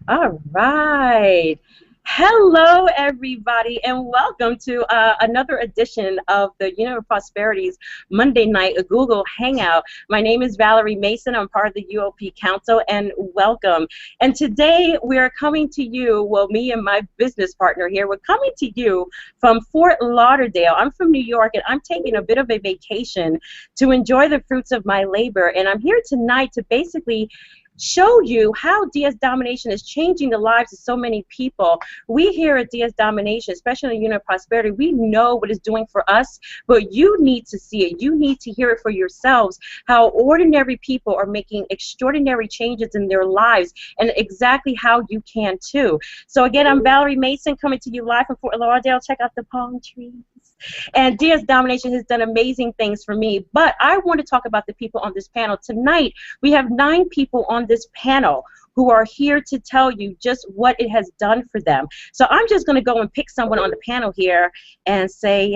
All right. Hello, everybody, and welcome to another edition of the UOP Prosperity's Monday night Google Hangout. My name is Valerie Mason. I'm part of the UOP Council, and welcome. And today we are coming to you, well, me and my business partner here, we're coming to you from Fort Lauderdale. I'm from New York, and I'm taking a bit of a vacation to enjoy the fruits of my labor. And I'm here tonight to basically show you how DS Domination is changing the lives of so many people. We here at DS Domination, especially in UOP Prosperity, we know what it's doing for us, but you need to see it. You need to hear it for yourselves, how ordinary people are making extraordinary changes in their lives, and exactly how you can too. So again, I'm Valerie Mason coming to you live from Fort Lauderdale. Check out the palm trees. And DS Domination has done amazing things for me, but I want to talk about the people on this panel. Tonight, we have 9 people on this panel who are here to tell you just what it has done for them. So I'm just going to go and pick someone on the panel here and say,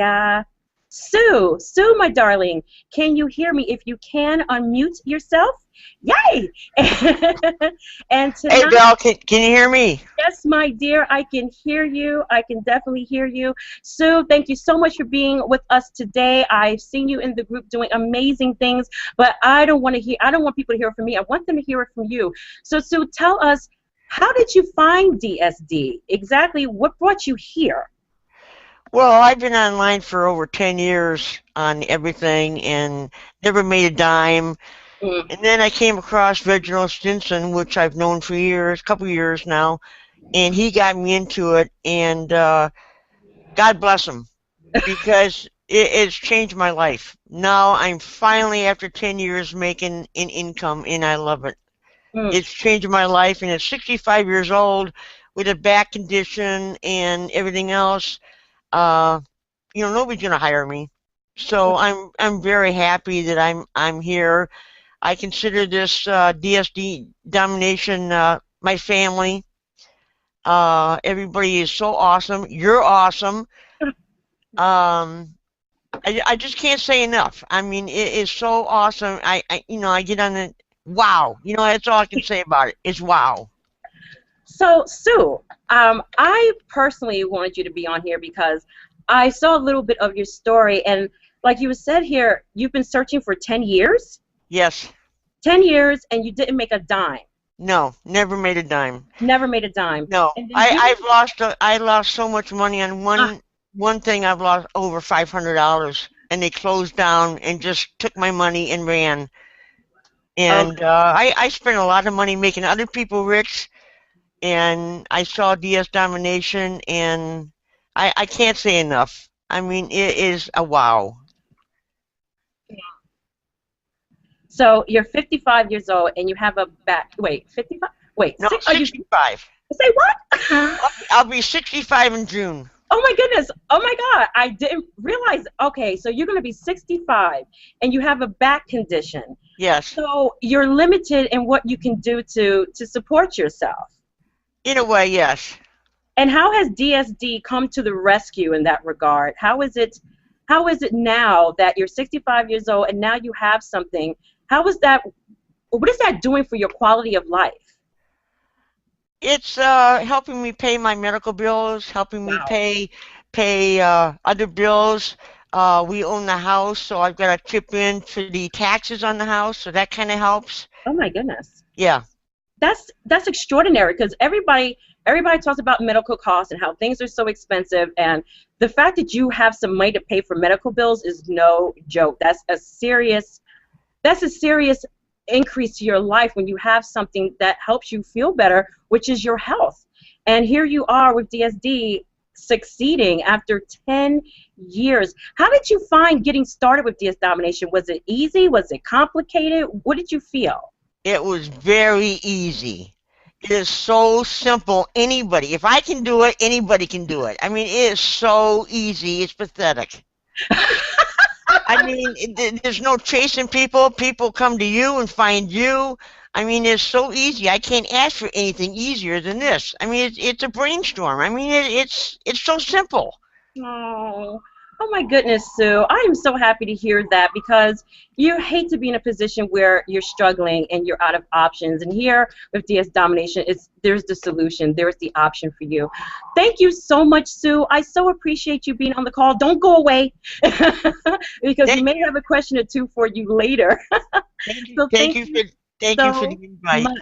Sue, my darling, can you hear me? If you can, unmute yourself. Yay! And tonight, hey, Val, can you hear me? Yes, my dear, I can hear you. I can definitely hear you. Sue, thank you so much for being with us today. I've seen you in the group doing amazing things, but I don't want people to hear it from me. I want them to hear it from you. So, Sue, tell us, how did you find DSD? Exactly what brought you here? Well, I've been online for over 10 years on everything and never made a dime. And then I came across Reginald Stinson, which I've known for years, a couple years now, and he got me into it, and God bless him, because it's changed my life. Now I'm finally, after 10 years, making an income, and I love it. It's changed my life, and at 65 years old, with a back condition and everything else, you know, nobody's gonna hire me. So I'm very happy that I'm here. I consider this DSD Domination my family. Everybody is so awesome. You're awesome. I just can't say enough. I mean, it is so awesome. I get on the wow. You know, that's all I can say about it. It's wow. So, Sue, I personally wanted you to be on here because I saw a little bit of your story, and like you said here, you've been searching for 10 years? Yes. 10 years, and you didn't make a dime. No, never made a dime. Never made a dime. No, I lost so much money on one thing. I've lost over $500, and they closed down and just took my money and ran. And I spent a lot of money making other people rich, and I saw DS Domination, and I can't say enough. I mean, it is a wow. So you're 55 years old, and you have a back. Wait, 55? Wait, no, 65. Say what? I'll be 65 in June. Oh my goodness! Oh my God! I didn't realize. Okay, so you're going to be 65, and you have a back condition. Yes. So you're limited in what you can do to support yourself. In a way, yes. And how has DSD come to the rescue in that regard? How is it now that you're 65 years old and now you have something? How is that? What is that doing for your quality of life? It's helping me pay my medical bills, helping me pay other bills. We own the house, so I've got to chip in for the taxes on the house, so that kind of helps. Oh my goodness. Yeah. That's extraordinary, because everybody talks about medical costs and how things are so expensive, and the fact that you have some money to pay for medical bills is no joke. That's a serious increase to your life when you have something that helps you feel better, which is your health. And here you are with DSD succeeding after 10 years. How did you find getting started with DS Domination? Was it easy? Was it complicated? What did you feel? It was very easy. It is so simple. Anybody, if I can do it, anybody can do it. I mean, it is so easy. It's pathetic. I mean, there's no chasing people. People come to you and find you. I mean, it's so easy. I can't ask for anything easier than this. I mean, it's a brainstorm. I mean, it's so simple. Oh, Oh my goodness, Sue. I am so happy to hear that because you hate to be in a position where you're struggling and you're out of options. And here with DS Domination, there's the solution. There's the option for you. Thank you so much, Sue. I so appreciate you being on the call. Don't go away because we may have a question or two for you later. So thank you for the invite. Much.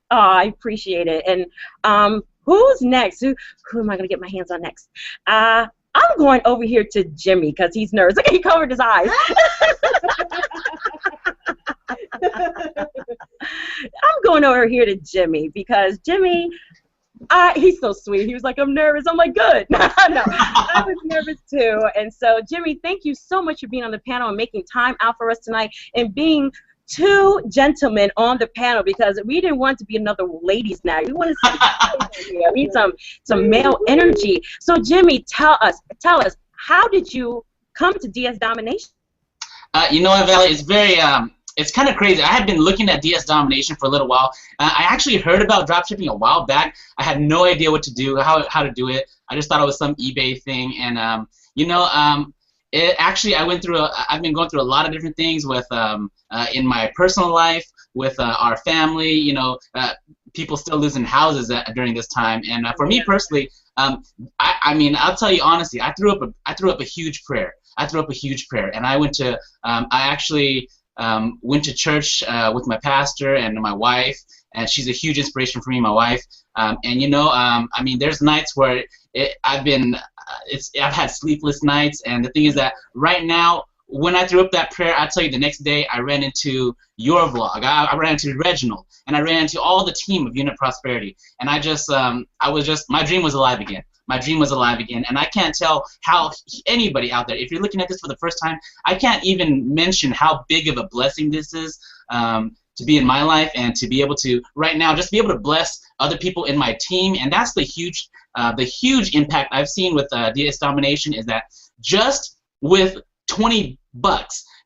Oh, I appreciate it. And who's next? Who am I going to get my hands on next? I'm going over here to Jimmy because he's nervous. Look, he covered his eyes. I'm going over here to Jimmy because Jimmy, he's so sweet. He was like, I'm nervous. I'm like, good. No, I was nervous too. And so, Jimmy, thank you so much for being on the panel and making time out for us tonight and being two gentlemen on the panel because we didn't want to be another ladies' night. We want to see we need some male energy. So Jimmy, tell us, how did you come to DS Domination? You know what, Valerie? It's very it's kind of crazy. I had been looking at DS Domination for a little while. I actually heard about dropshipping a while back. I had no idea what to do, how to do it. I just thought it was some eBay thing, and I've been going through a lot of different things with in my personal life, with our family. You know, people still losing houses during this time, and for me personally, I mean, I'll tell you honestly, I threw up a huge prayer. And I went to I actually went to church with my pastor and my wife, and she's a huge inspiration for me, my wife. And you know, I mean, there's nights where I've had sleepless nights, and the thing is that right now, when I threw up that prayer, I tell you, the next day I ran into your vlog. I ran into Reginald, and I ran into all the team of Unit Prosperity, and my dream was alive again. My dream was alive again, and I can't tell how anybody out there, if you're looking at this for the first time, I can't even mention how big of a blessing this is to be in my life and to be able to, right now, just be able to bless other people in my team, and that's the huge impact I've seen with DS Domination is that just with $20,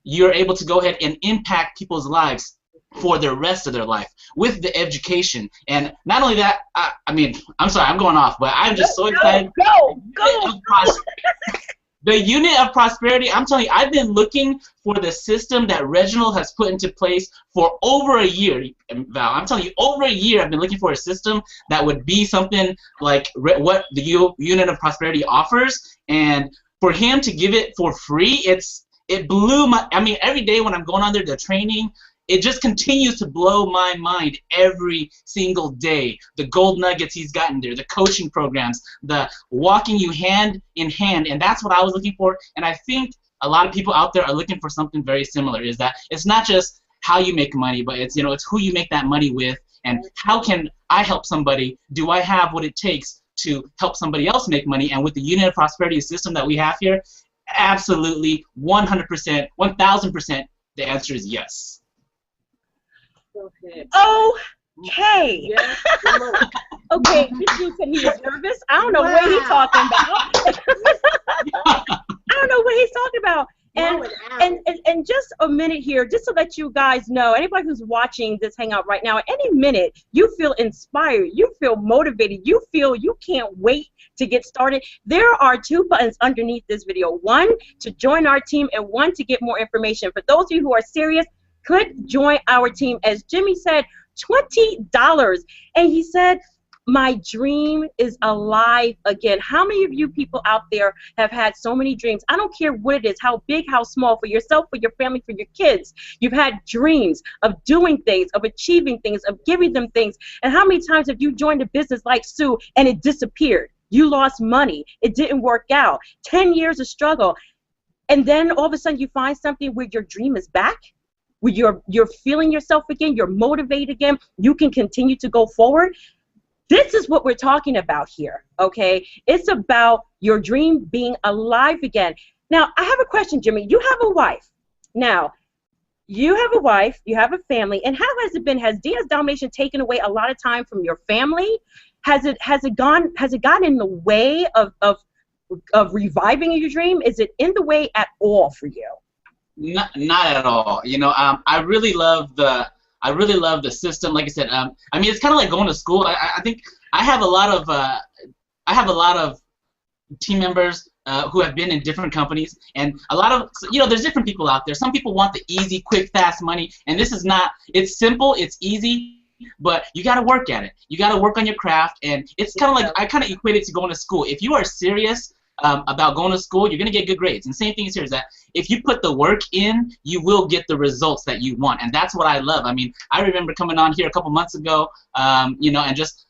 you're able to go ahead and impact people's lives for the rest of their life with the education. And not only that, I mean, I'm sorry, I'm going off, but I'm just so excited. Go! The Unit of Prosperity, I'm telling you, I've been looking for the system that Reginald has put into place for over a year. Val, I'm telling you, over a year I've been looking for a system that would be something like what the Unit of Prosperity offers. And for him to give it for free, it blew my, I mean, every day when I'm going on there, the training, it just continues to blow my mind every single day. The gold nuggets he's gotten there, the coaching programs, the walking you hand in hand, and that's what I was looking for. And I think a lot of people out there are looking for something very similar, is that it's not just how you make money, but it's, you know, it's who you make that money with, and how can I help somebody? Do I have what it takes to help somebody else make money? And with the Unit of Prosperity system that we have here, absolutely 100%, 1000%, the answer is yes. Okay. Yes. Okay, this dude said he was nervous. I don't know what he's talking about. I don't know what he's talking about. And just a minute here, just to let you guys know, anybody who's watching this hangout right now, at any minute you feel inspired, you feel motivated, you feel you can't wait to get started, there are 2 buttons underneath this video. One to join our team and one to get more information. For those of you who are serious, click join our team. As Jimmy said, $20. And he said, my dream is alive again. How many of you people out there have had so many dreams? I don't care what it is, how big, how small, for yourself, for your family, for your kids. You've had dreams of doing things, of achieving things, of giving them things. And how many times have you joined a business like Sue and it disappeared? You lost money. It didn't work out. 10 years of struggle. And then all of a sudden you find something where your dream is back, where you're feeling yourself again, you're motivated again, you can continue to go forward. This is what we're talking about here, okay? It's about your dream being alive again. Now, I have a question, Jimmy. You have a wife. Now, you have a wife, you have a family, and how has it been? Has DS Domination taken away a lot of time from your family? Has it gotten in the way of reviving your dream? Is it in the way at all for you? Not at all. You know, I really love the system. Like I said, I mean, it's kind of like going to school. I think I have a lot of team members who have been in different companies, and a lot of, there's different people out there. Some people want the easy, quick, fast money, and this is not. It's simple, it's easy, but you got to work at it. You got to work on your craft, and it's kind of like, I kind of equate it to going to school. If you are serious about going to school, you're going to get good grades. And same thing is here, is that if you put the work in, you will get the results that you want. And that's what I love. I mean, I remember coming on here a couple months ago, and just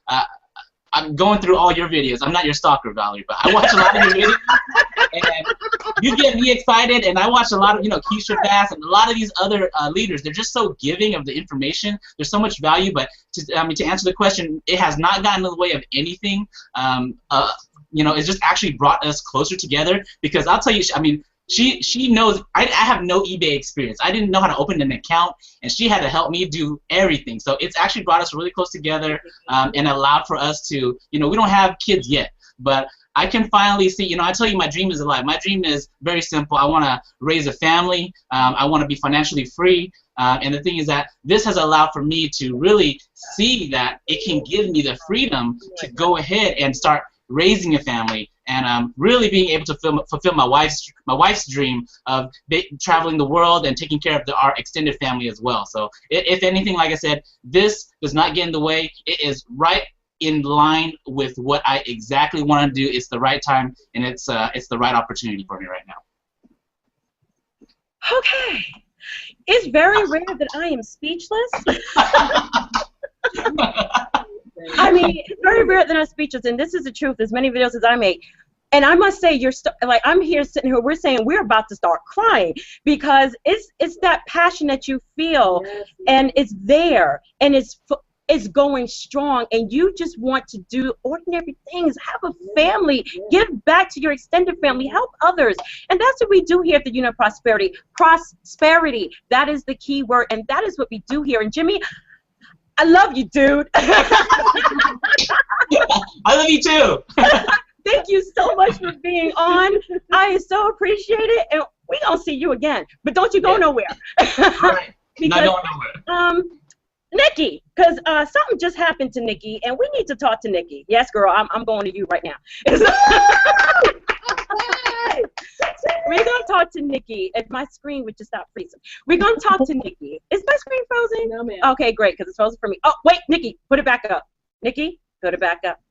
I'm going through all your videos. I'm not your stalker, Valerie, but I watch a lot of your videos, and you get me excited. And I watch a lot of, Keisha Bass and a lot of these other leaders. They're just so giving of the information. There's so much value. But to answer the question, it has not gotten in the way of anything. It's just actually brought us closer together, because I'll tell you, she knows I have no eBay experience. I didn't know how to open an account, and she had to help me do everything. So it's actually brought us really close together, and allowed for us to, we don't have kids yet, but I can finally see, I tell you, my dream is alive. My dream is very simple. I want to raise a family. I want to be financially free. And the thing is that this has allowed for me to really see that it can give me the freedom to go ahead and start raising a family, and really being able to fulfill my wife's dream of traveling the world and taking care of our extended family as well. So if anything, like I said, this does not get in the way. It is right in line with what I exactly want to do. It's the right time, and it's the right opportunity for me right now. Okay. It's very rare that I am speechless. I mean, it's very rare that I'm speechless, and this is the truth. As many videos as I make, and I must say, I'm here sitting here. We're saying we're about to start crying, because it's that passion that you feel, and it's there, and it's going strong, and you just want to do ordinary things, have a family, give back to your extended family, help others, and that's what we do here at the Unit of Prosperity. Prosperity, that is the key word, and that is what we do here. And Jimmy, I love you, dude. I love you too. Thank you so much for being on. I so appreciate it, and we're going to see you again. But don't you go nowhere. All right. Not going nowhere. Nikki, because something just happened to Nikki, and we need to talk to Nikki. Yes, girl, I'm going to you right now. We're going to talk to Nikki. If my screen would just stop freezing. We're going to talk to Nikki. Is my screen frozen? No, ma'am. Okay, great, because it's frozen for me. Oh, wait, Nikki, put it back up. Nikki, put it back up.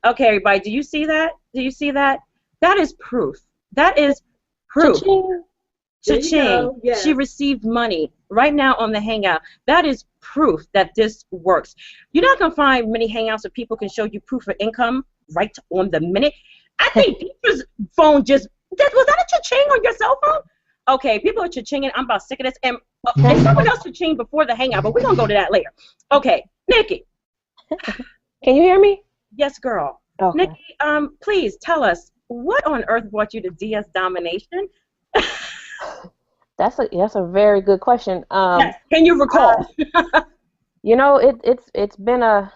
Okay, everybody, do you see that? Do you see that? That is proof. That is proof. Cha-ching. Yeah. She received money right now on the Hangout. That is proof that this works. You're not going to find many Hangouts where people can show you proof of income right on the minute. I think people's phone just, was that a cha-ching on your cell phone? Okay, people are cha-chinging. I'm about sick of this. And someone else cha-chinged before the Hangout, but we're going to go to that later. Okay, Nikki. Can you hear me? Yes, girl. Okay. Nikki, please tell us, what on earth brought you to DS Domination? That's a very good question. Yes. Can you recall? It's been a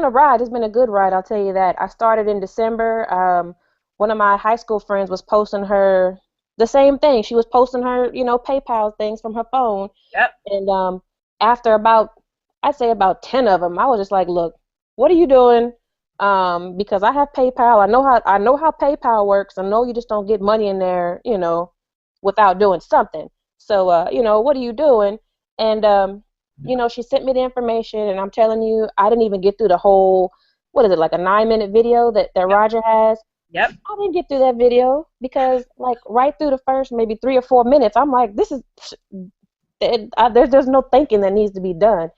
ride. It's been a good ride. I'll tell you that. I started in December. One of my high school friends was posting her the same thing. She was posting her, PayPal things from her phone. Yep. And after I'd say about 10 of them, I was just like, look, what are you doing? Because I have PayPal. I know how PayPal works. I know you just don't get money in there, without doing something. So, what are you doing? And, she sent me the information, and I'm telling you, I didn't even get through the whole, what is it, like a 9-minute video that Roger has? Yep. I didn't get through that video because, like, right through the first maybe 3 or 4 minutes, I'm like, there's no thinking that needs to be done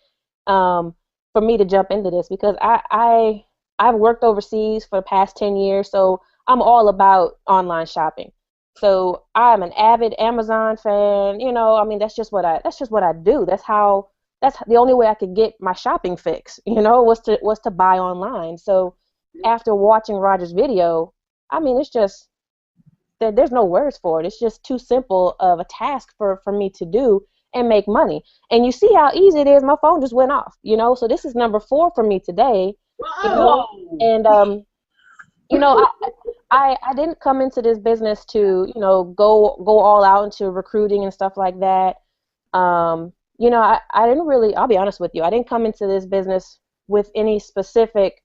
for me to jump into this, because I've worked overseas for the past 10 years, so I'm all about online shopping. So I'm an avid Amazon fan. That's just what I do. That's the only way I could get my shopping fix. Was to buy online. So after watching Roger's video, it's just there's no words for it. It's just too simple of a task for me to do and make money. And you see how easy it is. My phone just went off. So this is number 4 for me today. And I didn't come into this business to go all out into recruiting and stuff like that. I didn't really, I'll be honest with you, I didn't come into this business with any specific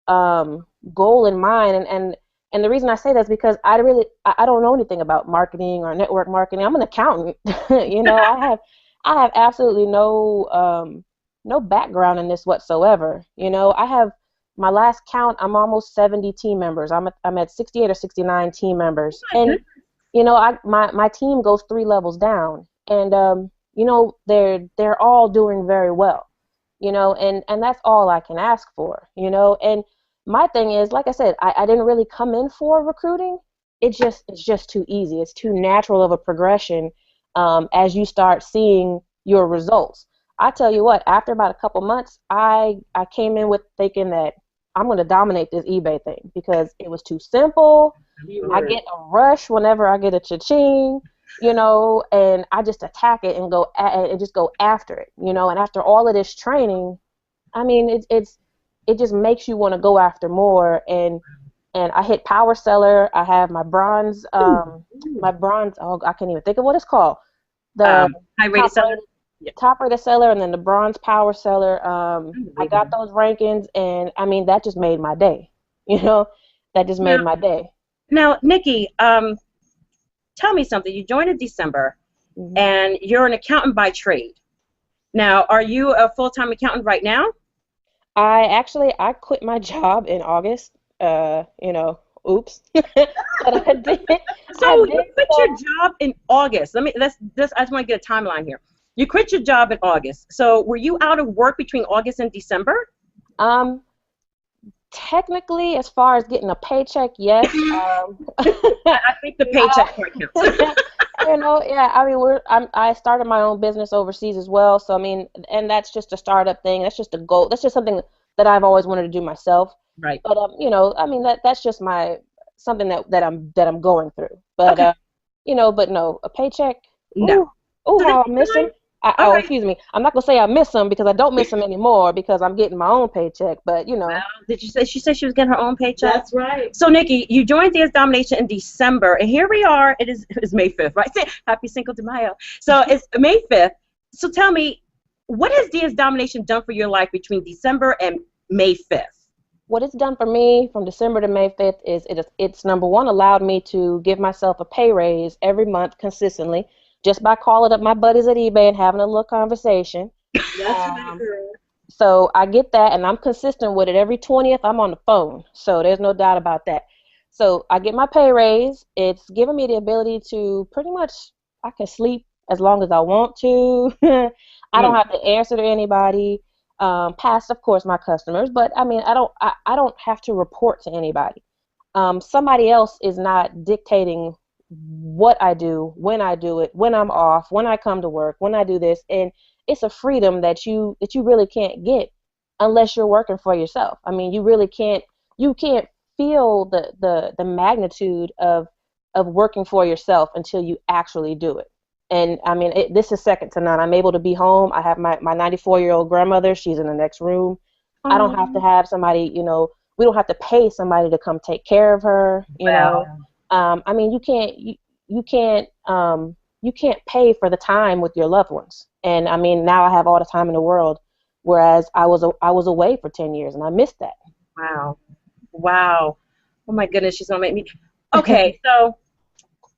goal in mind, And the reason I say that is because I don't know anything about marketing or network marketing. I'm an accountant. You know, I have absolutely no background in this whatsoever. You know, I have my last count, I'm almost 70 team members. I'm at 68 or 69 team members. And you know, my team goes 3 levels down, and you know, they're all doing very well. You know, and that's all I can ask for. You know, and my thing is, like I said, I didn't really come in for recruiting. It's just too easy. It's too natural of a progression as you start seeing your results. I tell you what, after about a couple months, I came in with thinking that I'm going to dominate this eBay thing because it was too simple. I get a rush whenever I get a cha-ching, you know, and I just attack it and just go after it, you know. And after all of this training, I mean, it just makes you want to go after more. And I hit power seller. I have my bronze, oh, I can't even think of what it's called. The high rated seller. Top rated seller, and then the bronze power seller. I got those rankings, and I mean, that just made my day. You know, that just made my day. Now, Nikki, tell me something. You joined in December, and you're an accountant by trade. Now, are you a full-time accountant right now? I quit my job in August. You know, oops. But I did. So you quit your job in August. I just want to get a timeline here. You quit your job in August. So were you out of work between August and December? Technically, as far as getting a paycheck, yes. I think the paycheck part counts. You know, yeah. I mean, I started my own business overseas as well. So I mean, and that's just a startup thing. That's just a goal. That's just something that I've always wanted to do myself. Right. But you know, I mean, that's just something that I'm going through. But you know, but no, a paycheck. No. Oh, how I miss him. Excuse me. I'm not gonna say I miss him because I don't miss him anymore because I'm getting my own paycheck. But you know. Well, did you say she said she was getting her own paycheck? That's right. So Nikki, you joined DS Domination in December, and here we are. It's May 5th, right? Happy Cinco de Mayo. So it's May 5th. So tell me, what has DS Domination done for your life between December and May 5th? What it's done for me from December to May 5th is it's number one, allowed me to give myself a pay raise every month consistently, just by calling up my buddies at eBay and having a little conversation. So I get that, and I'm consistent with it. Every 20th, I'm on the phone, so there's no doubt about that. So I get my pay raise. It's given me the ability to pretty much, I can sleep as long as I want to. I don't have to answer to anybody, past, of course, my customers. But I mean, I don't have to report to anybody. Somebody else is not dictating what I do, when I do it, when I'm off, when I come to work, when I do this, and it's a freedom that you really can't get unless you're working for yourself. I mean, you can't feel the magnitude of working for yourself until you actually do it. And I mean, this is second to none. I'm able to be home. I have my 94-year-old grandmother. She's in the next room. I don't have to have somebody, you know, we don't have to pay somebody to come take care of her, you know. I mean, you can't pay for the time with your loved ones. And I mean, now I have all the time in the world, whereas I was away for 10 years and I missed that. Wow. Oh my goodness, she's gonna make me. Okay, so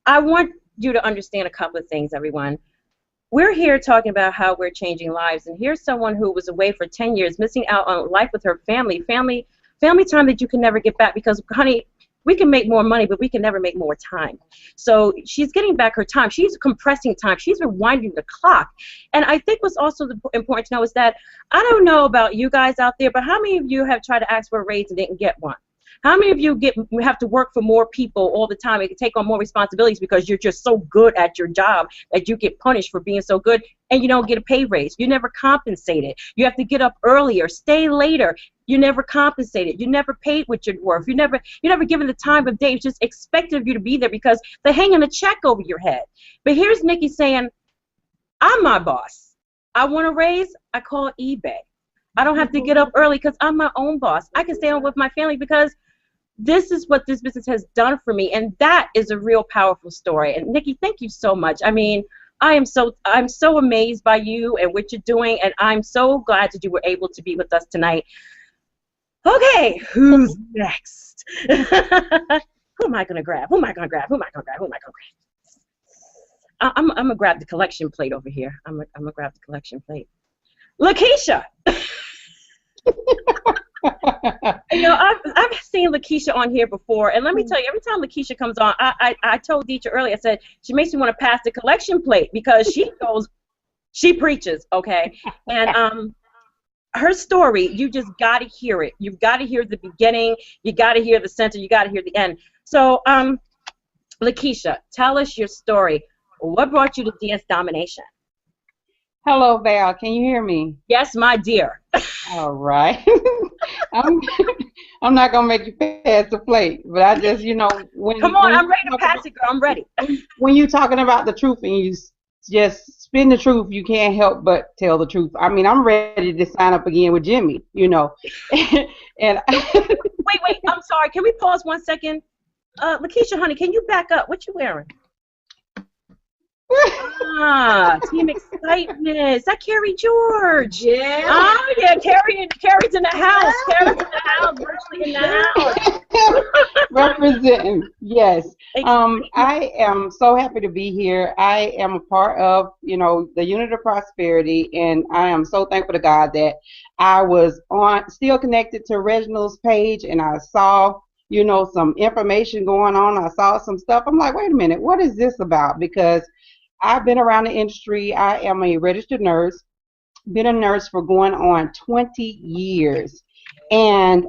I want you to understand a couple of things, everyone. We're here talking about how we're changing lives, and here's someone who was away for 10 years, missing out on life with her family time that you can never get back because, honey, we can make more money, but we can never make more time. So she's getting back her time. She's compressing time. She's rewinding the clock. And I think what's also important to know is that I don't know about you guys out there, but how many of you have tried to ask for a raise and didn't get one? How many of you have to work for more people all the time and take on more responsibilities because you're just so good at your job that you get punished for being so good and you don't get a pay raise? You're never compensated. You have to get up earlier, stay later. You're never compensated. You're never paid what you're worth. You're never given the time of day. It's just expected of you to be there because they're hanging a check over your head. But here's Nikki saying, I'm my boss. I want a raise, I call eBay. I don't have to get up early because I'm my own boss. I can stay home with my family because this is what this business has done for me, and that is a real powerful story. And Nikki, thank you so much. I mean, I'm so amazed by you and what you're doing, and I'm so glad that you were able to be with us tonight. Okay, who's next? Who am I gonna grab? Who am I gonna grab? Who am I gonna grab? Who am I gonna grab? I'm gonna grab the collection plate over here. I'm gonna grab the collection plate. Lakeisha. You know, I've seen Lakeisha on here before, and let me tell you, every time Lakeisha comes on, I told Deetra earlier, I said she makes me want to pass the collection plate because she preaches, okay, and her story, you just got to hear it. You've got to hear the beginning, you got to hear the center, you got to hear the end. So, Lakeisha, tell us your story. What brought you to DS Domination? Hello, Val. Can you hear me? Yes, my dear. All right. I'm not gonna make you pass the plate, but I just, you know, Come on, I'm ready to pass it, girl. I'm ready. When you're talking about the truth and you just spin the truth, you can't help but tell the truth. I mean, I'm ready to sign up again with Jimmy, you know. And wait, I'm sorry. Can we pause 1 second? Lakeisha, honey, can you back up? What you wearing? Team Excitement. Is that Carrie George? Yeah. Oh, yeah, Carrie's in the house. Carrie's in the house, virtually in the house. Representing, yes. I am so happy to be here. I am a part of, you know, the Unit of Prosperity, and I am so thankful to God that I was still connected to Reginald's page, and I saw, you know, some information going on. I saw some stuff. I'm like, wait a minute, what is this about? Because I've been around the industry. I am a registered nurse, been a nurse for going on 20 years. And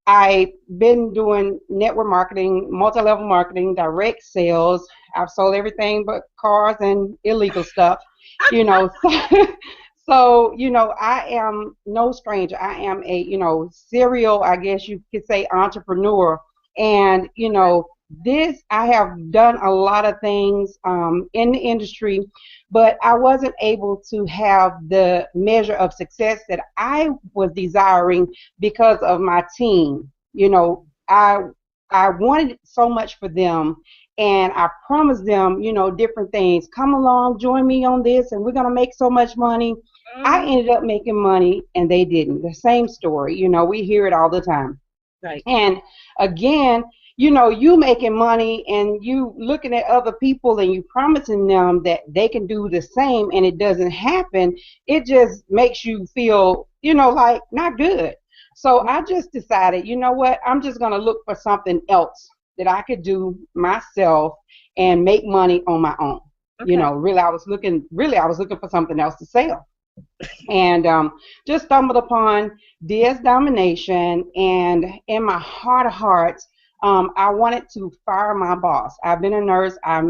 I've been doing network marketing, multi-level marketing, direct sales. I've sold everything but cars and illegal stuff, you know. So, you know, I am no stranger. I am a, you know, serial, I guess you could say, entrepreneur. And, you know, I have done a lot of things in the industry, but I wasn't able to have the measure of success that I was desiring because of my team. You know, I wanted so much for them, and I promised them, you know, different things. Come along, join me on this, and we're going to make so much money. I ended up making money, and they didn't. The same story. You know, we hear it all the time. Right. And again, you know, you making money and you looking at other people and you promising them that they can do the same, and it doesn't happen. It just makes you feel, you know, like not good. So I just decided, you know what, I'm just going to look for something else that I could do myself and make money on my own. Okay. You know, really I was looking for something else to sell. And just stumbled upon DS Domination, and in my heart of hearts, I wanted to fire my boss. I've been a nurse. I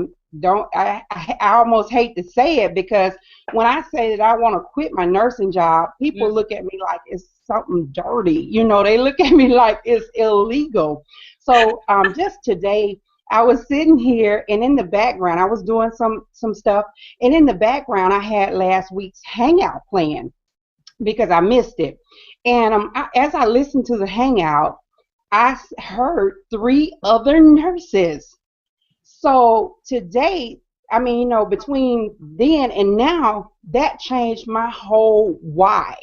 almost hate to say it, because when I say that I want to quit my nursing job, people look at me like it's something dirty. You know, they look at me like it's illegal. So just today, I was sitting here, and in the background, I was doing some stuff, and in the background, I had last week's Hangout playing because I missed it. And as I listened to the Hangout, I heard 3 other nurses. So today, I mean, you know, between then and now, that changed my whole why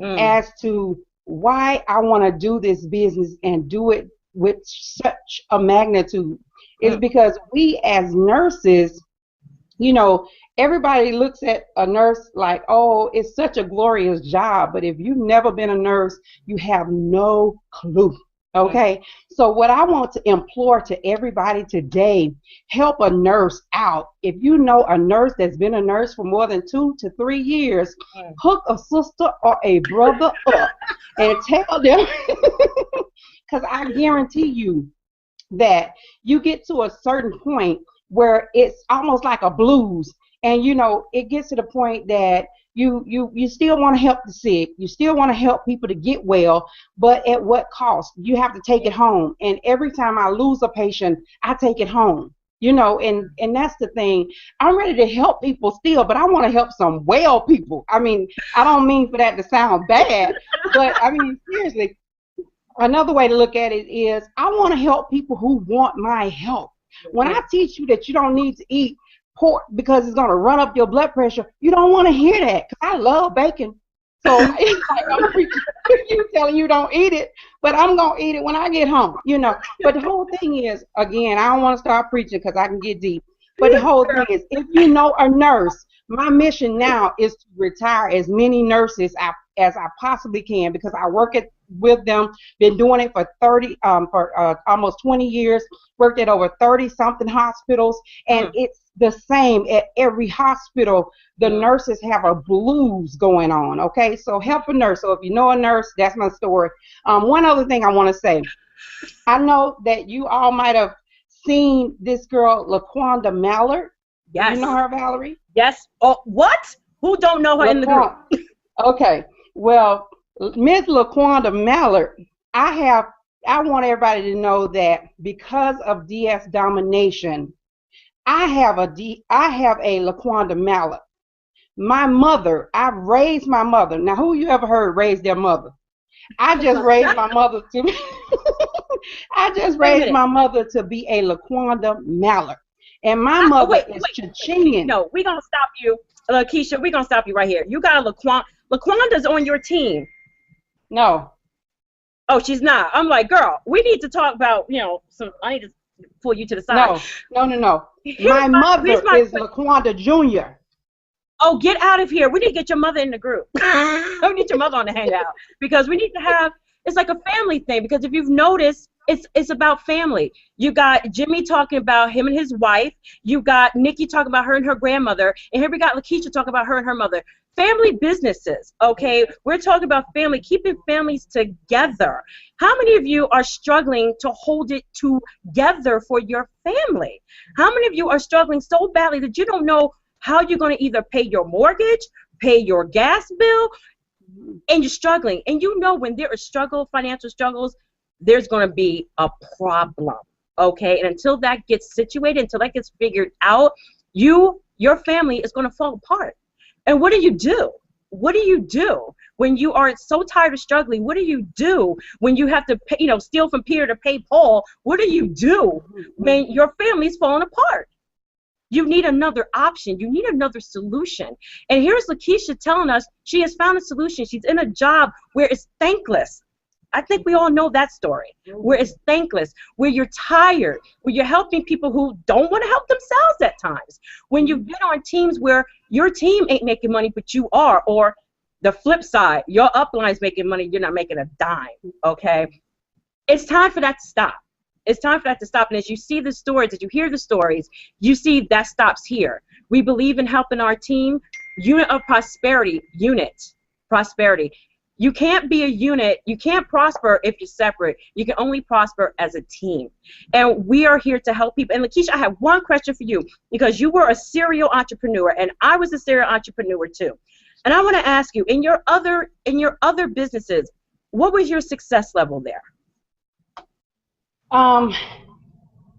as to why I want to do this business and do it with such a magnitude. Is because we as nurses, you know, everybody looks at a nurse like, oh, it's such a glorious job. But if you've never been a nurse, you have no clue. Okay, so what I want to implore to everybody today, help a nurse out. If you know a nurse that's been a nurse for more than 2 to 3 years, hook a sister or a brother up and tell them, because I guarantee you that you get to a certain point where it's almost like a blues, and you know, it gets to the point that you still want to help the sick, you still want to help people to get well, but at what cost? You have to take it home. And every time I lose a patient, I take it home. You know, and that's the thing. I'm ready to help people still, but I want to help some well people. I mean, I don't mean for that to sound bad, but I mean, seriously, another way to look at it is I want to help people who want my help. When I teach you that you don't need to eat pork because it's going to run up your blood pressure, you don't want to hear that, because I love bacon. So it's like I'm preaching you, telling you don't eat it, but I'm going to eat it when I get home, you know. But the whole thing is, again, I don't want to start preaching because I can get deep. But the whole thing is, if you know a nurse, my mission now is to retire as many nurses as I possibly can, because I work with them, been doing it for almost 20 years, worked at over 30-something hospitals, and it's the same at every hospital. The nurses have a blues going on, okay? So help a nurse. So if you know a nurse, that's my story. One other thing I want to say, I know that you all might have seen this girl, LaQuanda Mallard. Yes. You know her, Valerie? Yes. Oh, what? Who don't know her in the group? Okay. Well, Miss LaQuanda Mallard, I want everybody to know that because of DS Domination, I have a LaQuanda Mallard. My mother, I've raised my mother. Now, who you ever heard raise their mother? I just raised my mother to be my mother to be a LaQuanda Mallard. And my mother is Chichingan. No, we're going to stop you. Keisha, we're going to stop you right here. You got a LaQuanda. LaQuanda's on your team. No. Oh, she's not. I'm like, girl, we need to talk about, you know, I need to pull you to the side. No. My mother is LaQuanda Jr. Oh, get out of here. We need to get your mother in the group. We need your mother on the hangout, because we need to have, it's like a family thing, because if you've noticed, it's about family. You got Jimmy talking about him and his wife. You got Nikki talking about her and her grandmother. And here we got Lakeisha talking about her and her mother. Family businesses, okay? We're talking about family, keeping families together. How many of you are struggling to hold it together for your family? How many of you are struggling so badly that you don't know how you're going to either pay your mortgage, pay your gas bill, and you're struggling? And you know, when there is financial struggles, there's going to be a problem, okay? And until that gets situated, until that gets figured out, your family is going to fall apart. And what do you do? What do you do when you are so tired of struggling? What do you do when you have to pay, steal from Peter to pay Paul? What do you do when your family's falling apart? You need another option. You need another solution. And here's Lakeisha telling us she has found a solution. She's in a job where it's thankless. I think we all know that story, where it's thankless, where you're tired, where you're helping people who don't want to help themselves at times, when you've been on teams where your team ain't making money, but you are, or the flip side, your upline's making money, you're not making a dime, okay? It's time for that to stop. It's time for that to stop. And as you see the stories, as you hear the stories, you see that stops here. We believe in helping our team. Unit of prosperity, prosperity. You can't be a unit. You can't prosper if you're separate. You can only prosper as a team. And we are here to help people. And Lakeisha, I have one question for you, because you were a serial entrepreneur, and I was a serial entrepreneur too. And I want to ask you, in your other businesses, what was your success level there?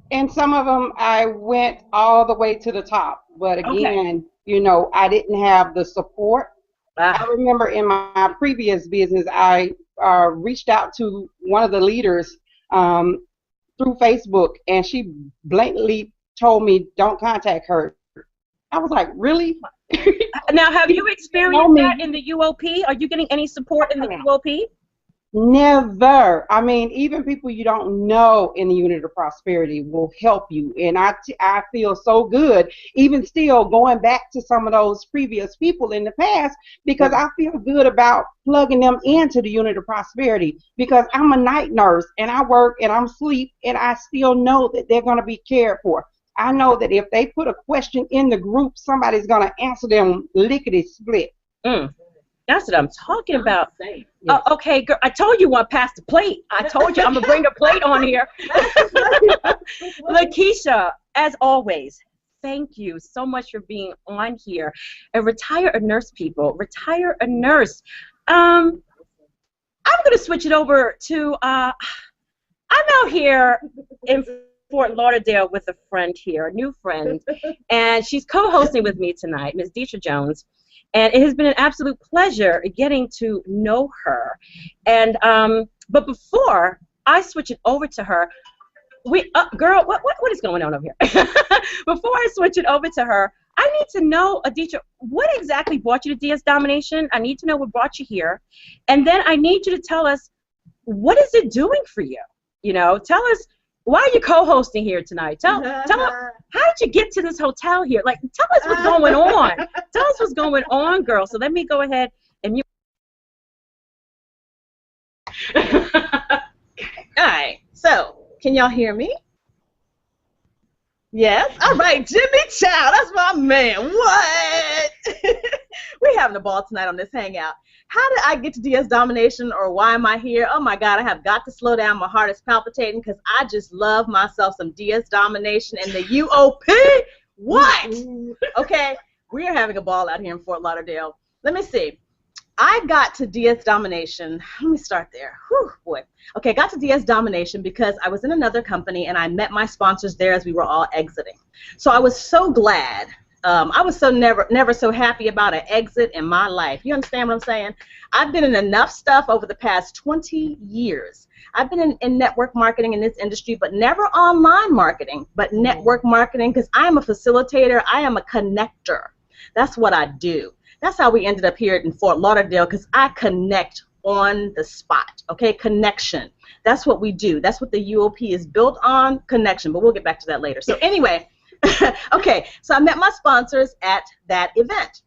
In some of them, I went all the way to the top. But again, I didn't have the support. I remember in my previous business, I reached out to one of the leaders through Facebook, and she blatantly told me, don't contact her. I was like, really? Now, have you experienced that in the UOP? Are you getting any support in the UOP? Never. I mean, even people you don't know in the Unit of Prosperity will help you. And I feel so good, even still going back to some of those previous people in the past, because I feel good about plugging them into the Unit of Prosperity, because I'm a night nurse and I work and I'm asleep, and I still know that they're going to be cared for. I know that if they put a question in the group, somebody's going to answer them lickety-split. That's what I'm talking about. Okay, girl, I told you one pass the plate. I told you I'm going to bring the plate on here. Lakeisha, as always, thank you so much for being on here. And retire a nurse, people. Retire a nurse. I'm going to switch it over to, I'm out here in Fort Lauderdale with a friend here, a new friend, and she's co-hosting with me tonight, Ms. Deetra Jones. And it has been an absolute pleasure getting to know her. And but before I switch it over to her, girl, what is going on over here? Before I switch it over to her, I need to know, Aditya, what exactly brought you to DS Domination? I need to know what brought you here. And then I need you to tell us, what is it doing for you? You know, tell us, why are you co-hosting here tonight? Tell us, how did you get to this hotel here? Like, tell us what's going on. Tell us what's going on, girl. So let me go ahead and mute. All right, so can y'all hear me? Yes? All right, Jimmy Chow, that's my man. What? We're having a ball tonight on this hangout. How did I get to DS Domination, or why am I here? Oh my God, I have got to slow down. My heart is palpitating because I just love myself some DS Domination and the UOP. What? Okay, we are having a ball out here in Fort Lauderdale. Let me see. I got to DS Domination. Let me start there. Whew, boy. Okay, I got to DS Domination because I was in another company and I met my sponsors there as we were all exiting. So I was so glad. I was so never so happy about an exit in my life. You understand what I'm saying? I've been in enough stuff over the past 20 years. I've been in network marketing in this industry, but never online marketing, but network marketing, because I am a facilitator. I am a connector. That's what I do. That's how we ended up here in Fort Lauderdale, because I connect on the spot, okay? Connection. That's what we do. That's what the UOP is built on, connection, but we'll get back to that later. So anyway, okay, so I met my sponsors at that event.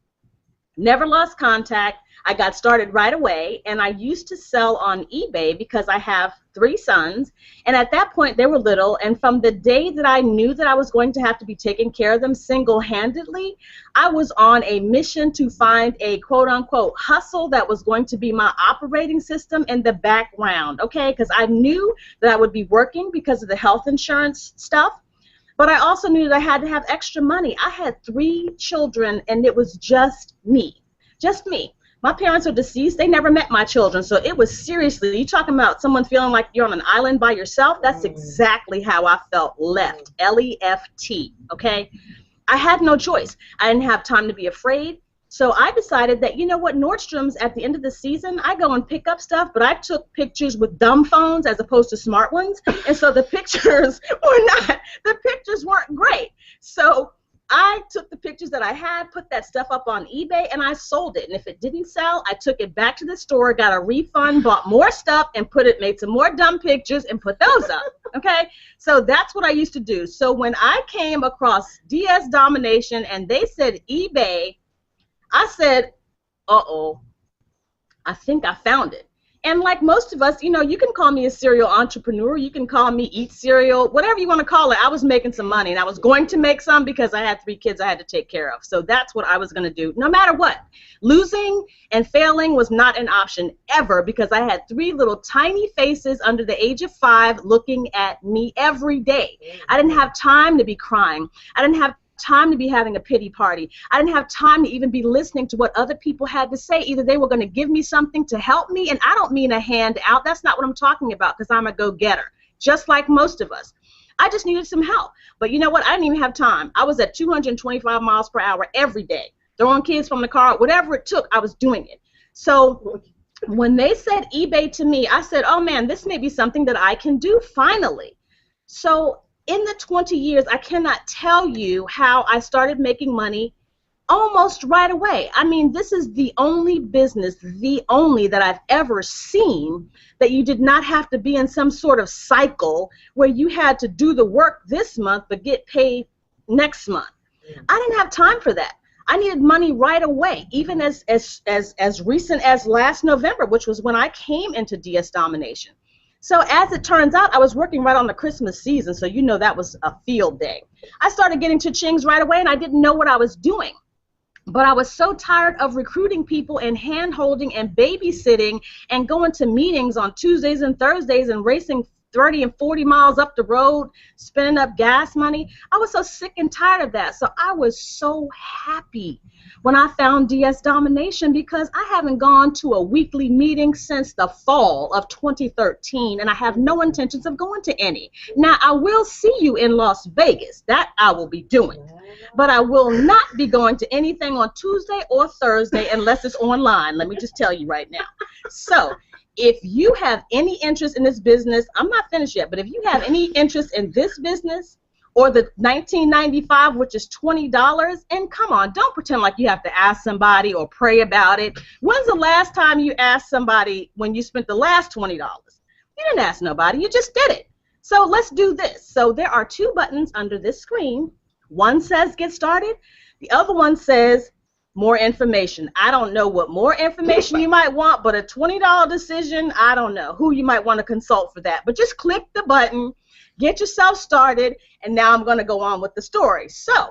Never lost contact. I got started right away, and I used to sell on eBay because I have 3 sons, and at that point they were little, and from the day that I knew that I was going to have to be taking care of them single-handedly, I was on a mission to find a quote-unquote hustle that was going to be my operating system in the background, okay, because I knew that I would be working because of the health insurance stuff, but I also knew that I had to have extra money. I had 3 children, and it was just me. Just me. My parents are deceased. They never met my children, so it was seriously, you talking about someone feeling like you're on an island by yourself? That's exactly how I felt, left, L-E-F-T, okay? I had no choice. I didn't have time to be afraid, so I decided that, you know what, Nordstrom's at the end of the season, I go and pick up stuff, but I took pictures with dumb phones as opposed to smart ones, and so the pictures weren't great. So I took the pictures that I had, put that stuff up on eBay, and I sold it. And if it didn't sell, I took it back to the store, got a refund, bought more stuff, and made some more dumb pictures and put those up. Okay? So that's what I used to do. So when I came across DS Domination and they said eBay, I said, uh-oh, I think I found it. And like most of us, you know, you can call me a serial entrepreneur, you can call me eat cereal, whatever you want to call it. I was making some money, and I was going to make some because I had 3 kids I had to take care of. So that's what I was going to do, no matter what. Losing and failing was not an option ever, because I had 3 little tiny faces under the age of 5 looking at me every day. I didn't have time to be crying. I didn't have time to be having a pity party. I didn't have time to even be listening to what other people had to say. Either they were going to give me something to help me, and I don't mean a handout. That's not what I'm talking about, because I'm a go-getter, just like most of us. I just needed some help. But you know what? I didn't even have time. I was at 225 miles per hour every day, throwing kids from the car, whatever it took, I was doing it. So when they said eBay to me, I said, oh man, this may be something that I can do finally. So in the 20 years, I cannot tell you how I started making money almost right away. I mean, this is the only business, that I've ever seen that you did not have to be in some sort of cycle where you had to do the work this month but get paid next month. I didn't have time for that. I needed money right away, even as recent as last November, which was when I came into DS Domination. So as it turns out, I was working right on the Christmas season, so you know that was a field day. I started getting cha-chings right away, and I didn't know what I was doing. But I was so tired of recruiting people and hand-holding and babysitting and going to meetings on Tuesdays and Thursdays and racing 30 and 40 miles up the road, spending up gas money. I was so sick and tired of that. So I was so happy when I found DS Domination, because I haven't gone to a weekly meeting since the fall of 2013, and I have no intentions of going to any. Now, I will see you in Las Vegas. That I will be doing. But I will not be going to anything on Tuesday or Thursday unless it's online. Let me just tell you right now. So if you have any interest in this business, I'm not finished yet, but if you have any interest in this business or the $19.95, which is $20. And come on, don't pretend like you have to ask somebody or pray about it. When's the last time you asked somebody when you spent the last $20? You didn't ask nobody, you just did it. So let's do this. So there are 2 buttons under this screen. One says get started. The other one says more information. I don't know what more information you might want, but a $20 decision, I don't know who you might want to consult for that. But just click the button, get yourself started, and now I'm going to go on with the story. So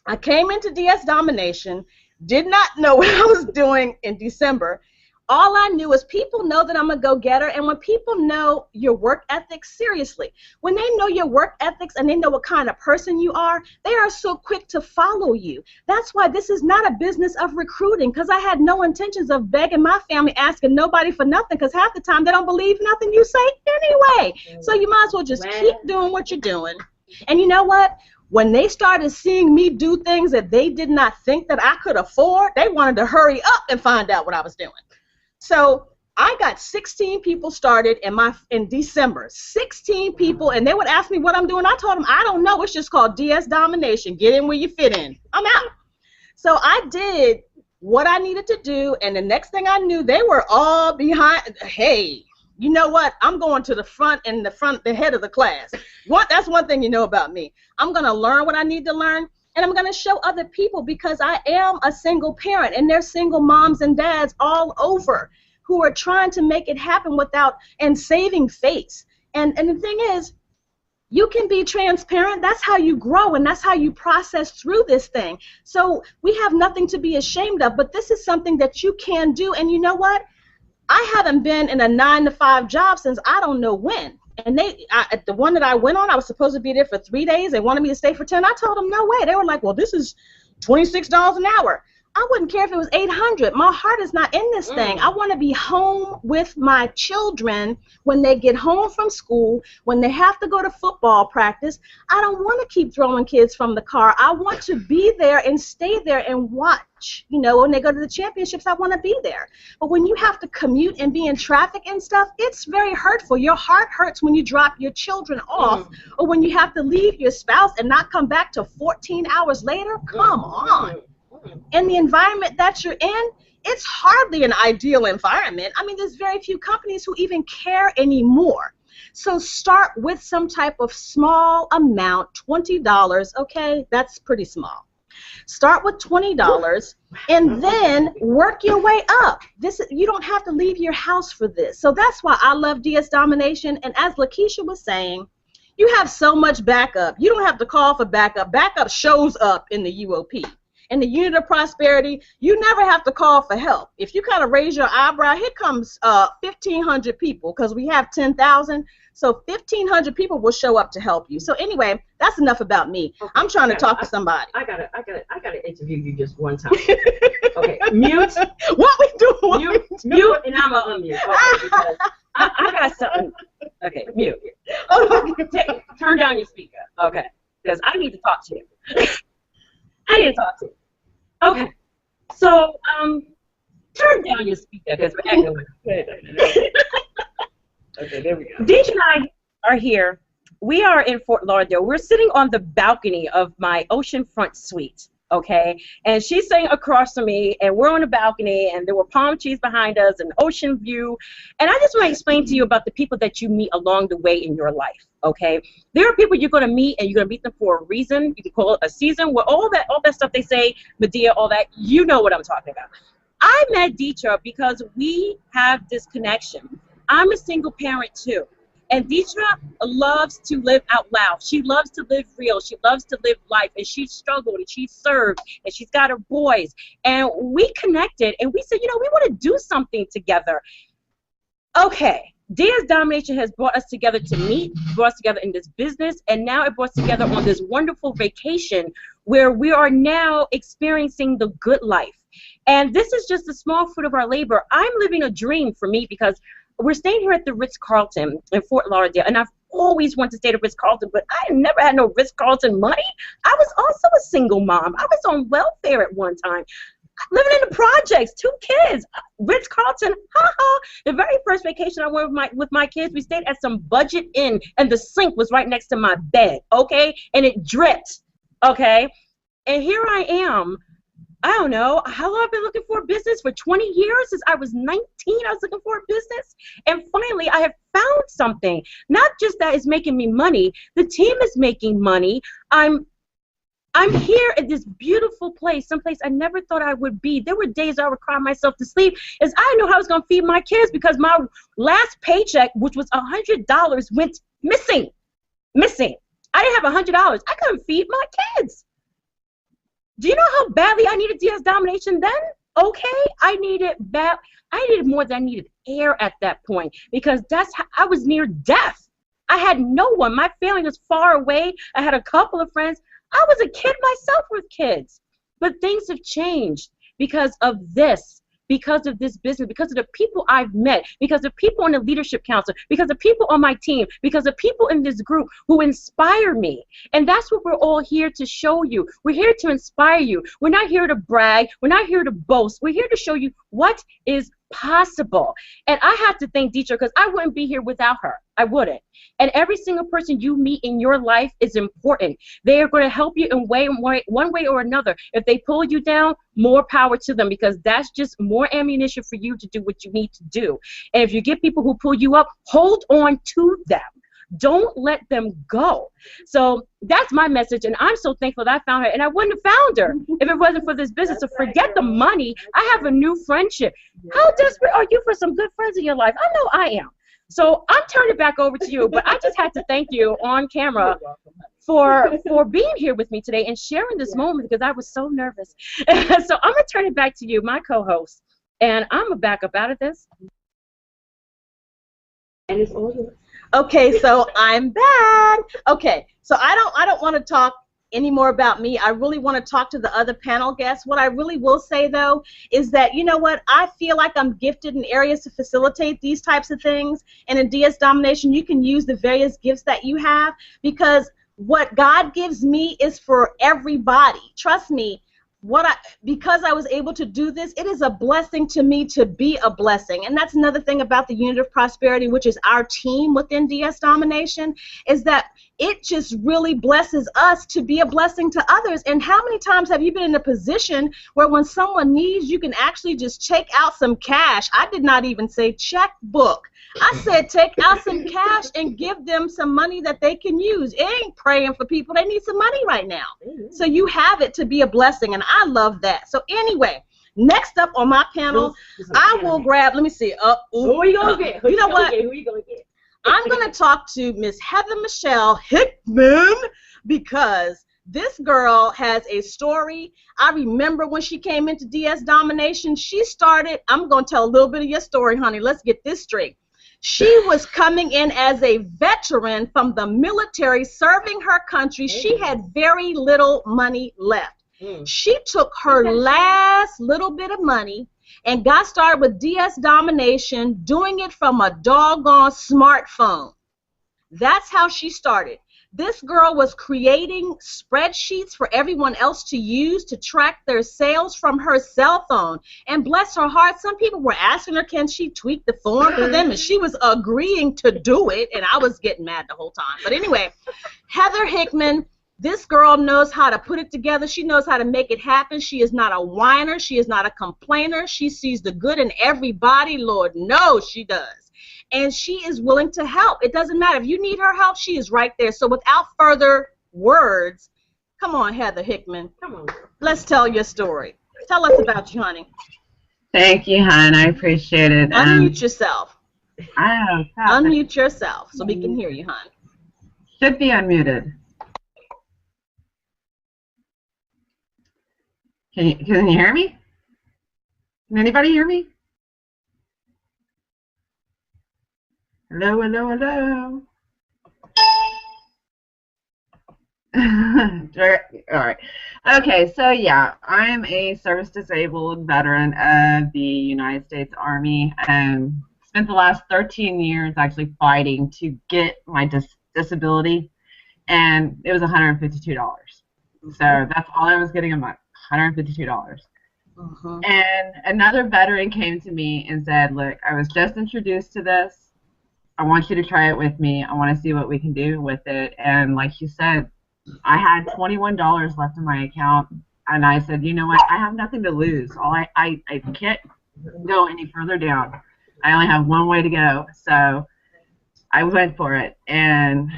I came into DS Domination, did not know what I was doing in December. All I knew is people know that I'm a go-getter, and when people know your work ethic, seriously, when they know your work ethics and they know what kind of person you are, they are so quick to follow you. That's why this is not a business of recruiting, because I had no intentions of begging my family, asking nobody for nothing, because half the time they don't believe nothing you say anyway. So you might as well just keep doing what you're doing. And you know what? When they started seeing me do things that they did not think that I could afford, they wanted to hurry up and find out what I was doing. So I got 16 people started in December, 16 people, and they would ask me what I'm doing. I told them, I don't know. It's just called DS Domination. Get in where you fit in. I'm out. So I did what I needed to do, and the next thing I knew, they were all behind. Hey, you know what? I'm going to the front and the head of the class. That's one thing you know about me. I'm going to learn what I need to learn. And I'm going to show other people, because I am a single parent, and there's single moms and dads all over who are trying to make it happen and saving face. And the thing is, you can be transparent. That's how you grow, and that's how you process through this thing. So we have nothing to be ashamed of, but this is something that you can do. And you know what? I haven't been in a 9-to-5 job since I don't know when. And the one that I went on, I was supposed to be there for 3 days. They wanted me to stay for 10. I told them no way. They were like, well, this is $26 an hour. I wouldn't care if it was $800. My heart is not in this thing. I want to be home with my children when they get home from school, when they have to go to football practice. I don't want to keep throwing kids from the car. I want to be there and stay there and watch. You know, when they go to the championships, I want to be there. But when you have to commute and be in traffic and stuff, it's very hurtful. Your heart hurts when you drop your children off, or when you have to leave your spouse and not come back till 14 hours later. Come on. In the environment that you're in, it's hardly an ideal environment. I mean, there's very few companies who even care anymore. So start with some type of small amount, $20, okay? That's pretty small. Start with $20 and then work your way up. You don't have to leave your house for this. So that's why I love DS Domination. And as Lakeisha was saying, you have so much backup. You don't have to call for backup. Backup shows up in the UOP. In the unit of prosperity, you never have to call for help. If you kind of raise your eyebrow, here comes 1,500 people, because we have 10,000. So 1,500 people will show up to help you. So anyway, that's enough about me. Okay, I'm trying to talk to somebody. I gotta interview you just one time. Okay, mute. What we doing? Mute, and I'm gonna unmute. Okay, because I got something. Okay, mute. Turn down your speaker. Okay, because I need to talk to you. I need to talk to you. Okay, so turn down your speaker, because we're acting with. Okay, there we go. Deej and I are here. We are in Fort Lauderdale. We're sitting on the balcony of my oceanfront suite, okay? And she's sitting across from me, and we're on the balcony, and there were palm trees behind us, an ocean view. And I just want to explain to you about the people that you meet along the way in your life, okay? There are people you're going to meet, and you're going to meet them for a reason. You can call it a season. Well, all that stuff they say, Medea, all that, you know what I'm talking about. I met Deetra because we have this connection. I'm a single parent too, and Deetra loves to live out loud. She loves to live real. She loves to live life, and she struggled, and she served, and she's got her boys. And we connected, and we said, you know, we want to do something together. Okay, DS Domination has brought us together to meet, brought us together in this business, and now it brought us together on this wonderful vacation where we are now experiencing the good life. And this is just a small fruit of our labor. I'm living a dream for me, because we're staying here at the Ritz-Carlton in Fort Lauderdale, and I've always wanted to stay at the Ritz-Carlton, but I never had no Ritz-Carlton money. I was also a single mom. I was on welfare at one time. living in the projects, 2 kids, Ritz-Carlton, haha. The very first vacation I went with my kids, we stayed at some budget inn, and the sink was right next to my bed, okay? And it dripped, okay? And here I am. I don't know how long I've been looking for a business for 20 years. Since I was 19, I was looking for a business. And finally, I have found something. Not just that it's making me money. The team is making money. I'm here at this beautiful place, someplace I never thought I would be. There were days I would cry myself to sleep as I didn't know how I was going to feed my kids because my last paycheck, which was $100, went missing. I didn't have $100. I couldn't feed my kids. Do you know how badly I needed DS Domination then? Okay, I needed more than I needed air at that point because I was near death. I had no one. My family was far away. I had a couple of friends. I was a kid myself with kids. But things have changed because of this business, because of the people I've met, because of people in the leadership council, because of people on my team, because of people in this group who inspire me. And that's what we're all here to show you. We're here to inspire you. We're not here to brag. We're not here to boast. We're here to show you what is possible. And I have to thank Dietrich because I wouldn't be here without her. I wouldn't. And every single person you meet in your life is important. They are going to help you in one way or another. If they pull you down, more power to them because that's just more ammunition for you to do what you need to do. And if you get people who pull you up, hold on to them. Don't let them go. So that's my message, and I'm so thankful that I found her, and I wouldn't have found her if it wasn't for this business. So forget the money. I have a new friendship. How desperate are you for some good friends in your life? I know I am. So I'm turning it back over to you, but I just had to thank you on camera for being here with me today and sharing this moment because I was so nervous. So I'm going to turn it back to you, my co-host, and I'm going to back up out of this. And it's all yours. Okay, so I'm back. Okay, so I don't want to talk any more about me. I really want to talk to the other panel guests. What I really will say, though, is that, you know what, I feel like I'm gifted in areas to facilitate these types of things. And in DS Domination, you can use the various gifts that you have because what God gives me is for everybody. Trust me. Because I was able to do this, it is a blessing to me to be a blessing. And that's another thing about the Unit of Prosperity, which is our team within DS Domination, is that it just really blesses us to be a blessing to others. And how many times have you been in a position where when someone needs, you can actually just take out some cash? I did not even say checkbook. I said take out some cash and give them some money that they can use. It ain't praying for people. They need some money right now. So you have it to be a blessing, and I love that. So anyway, next up on my panel, I will grab, let me see. Who are you going to get? You know what? Who are you going to get? I'm going to talk to Miss Heather Michelle Hickman because this girl has a story. I remember when she came into DS Domination, she started, I'm going to tell a little bit of your story, honey. Let's get this straight. She was coming in as a veteran from the military serving her country. She had very little money left. She took her last little bit of money and got started with DS Domination, doing it from a doggone smartphone. That's how she started. This girl was creating spreadsheets for everyone else to use to track their sales from her cell phone. And bless her heart, some people were asking her, can she tweak the form for them? And she was agreeing to do it, and I was getting mad the whole time. But anyway, Heather Hickman, this girl knows how to put it together. She knows how to make it happen. She is not a whiner. She is not a complainer. She sees the good in everybody. Lord knows she does. And she is willing to help. It doesn't matter. If you need her help, she is right there. So without further words, come on, Heather Hickman. Come on. Let's tell your story. Tell us about you, honey. Thank you, hon. I appreciate it. Unmute yourself. Unmute Unmute yourself so we can hear you, hon. Should be unmuted. Can you hear me? Can anybody hear me? Hello, hello, hello. All right. Okay, so yeah, I'm a service-disabled veteran of the United States Army and spent the last 13 years actually fighting to get my disability, and it was $152. So that's all I was getting a month, $152. And another veteran came to me and said, look, I was just introduced to this. I want you to try it with me. I want to see what we can do with it. And like you said, I had $21 left in my account. And I said, you know what? I have nothing to lose. I can't go any further down. I only have one way to go. So I went for it. And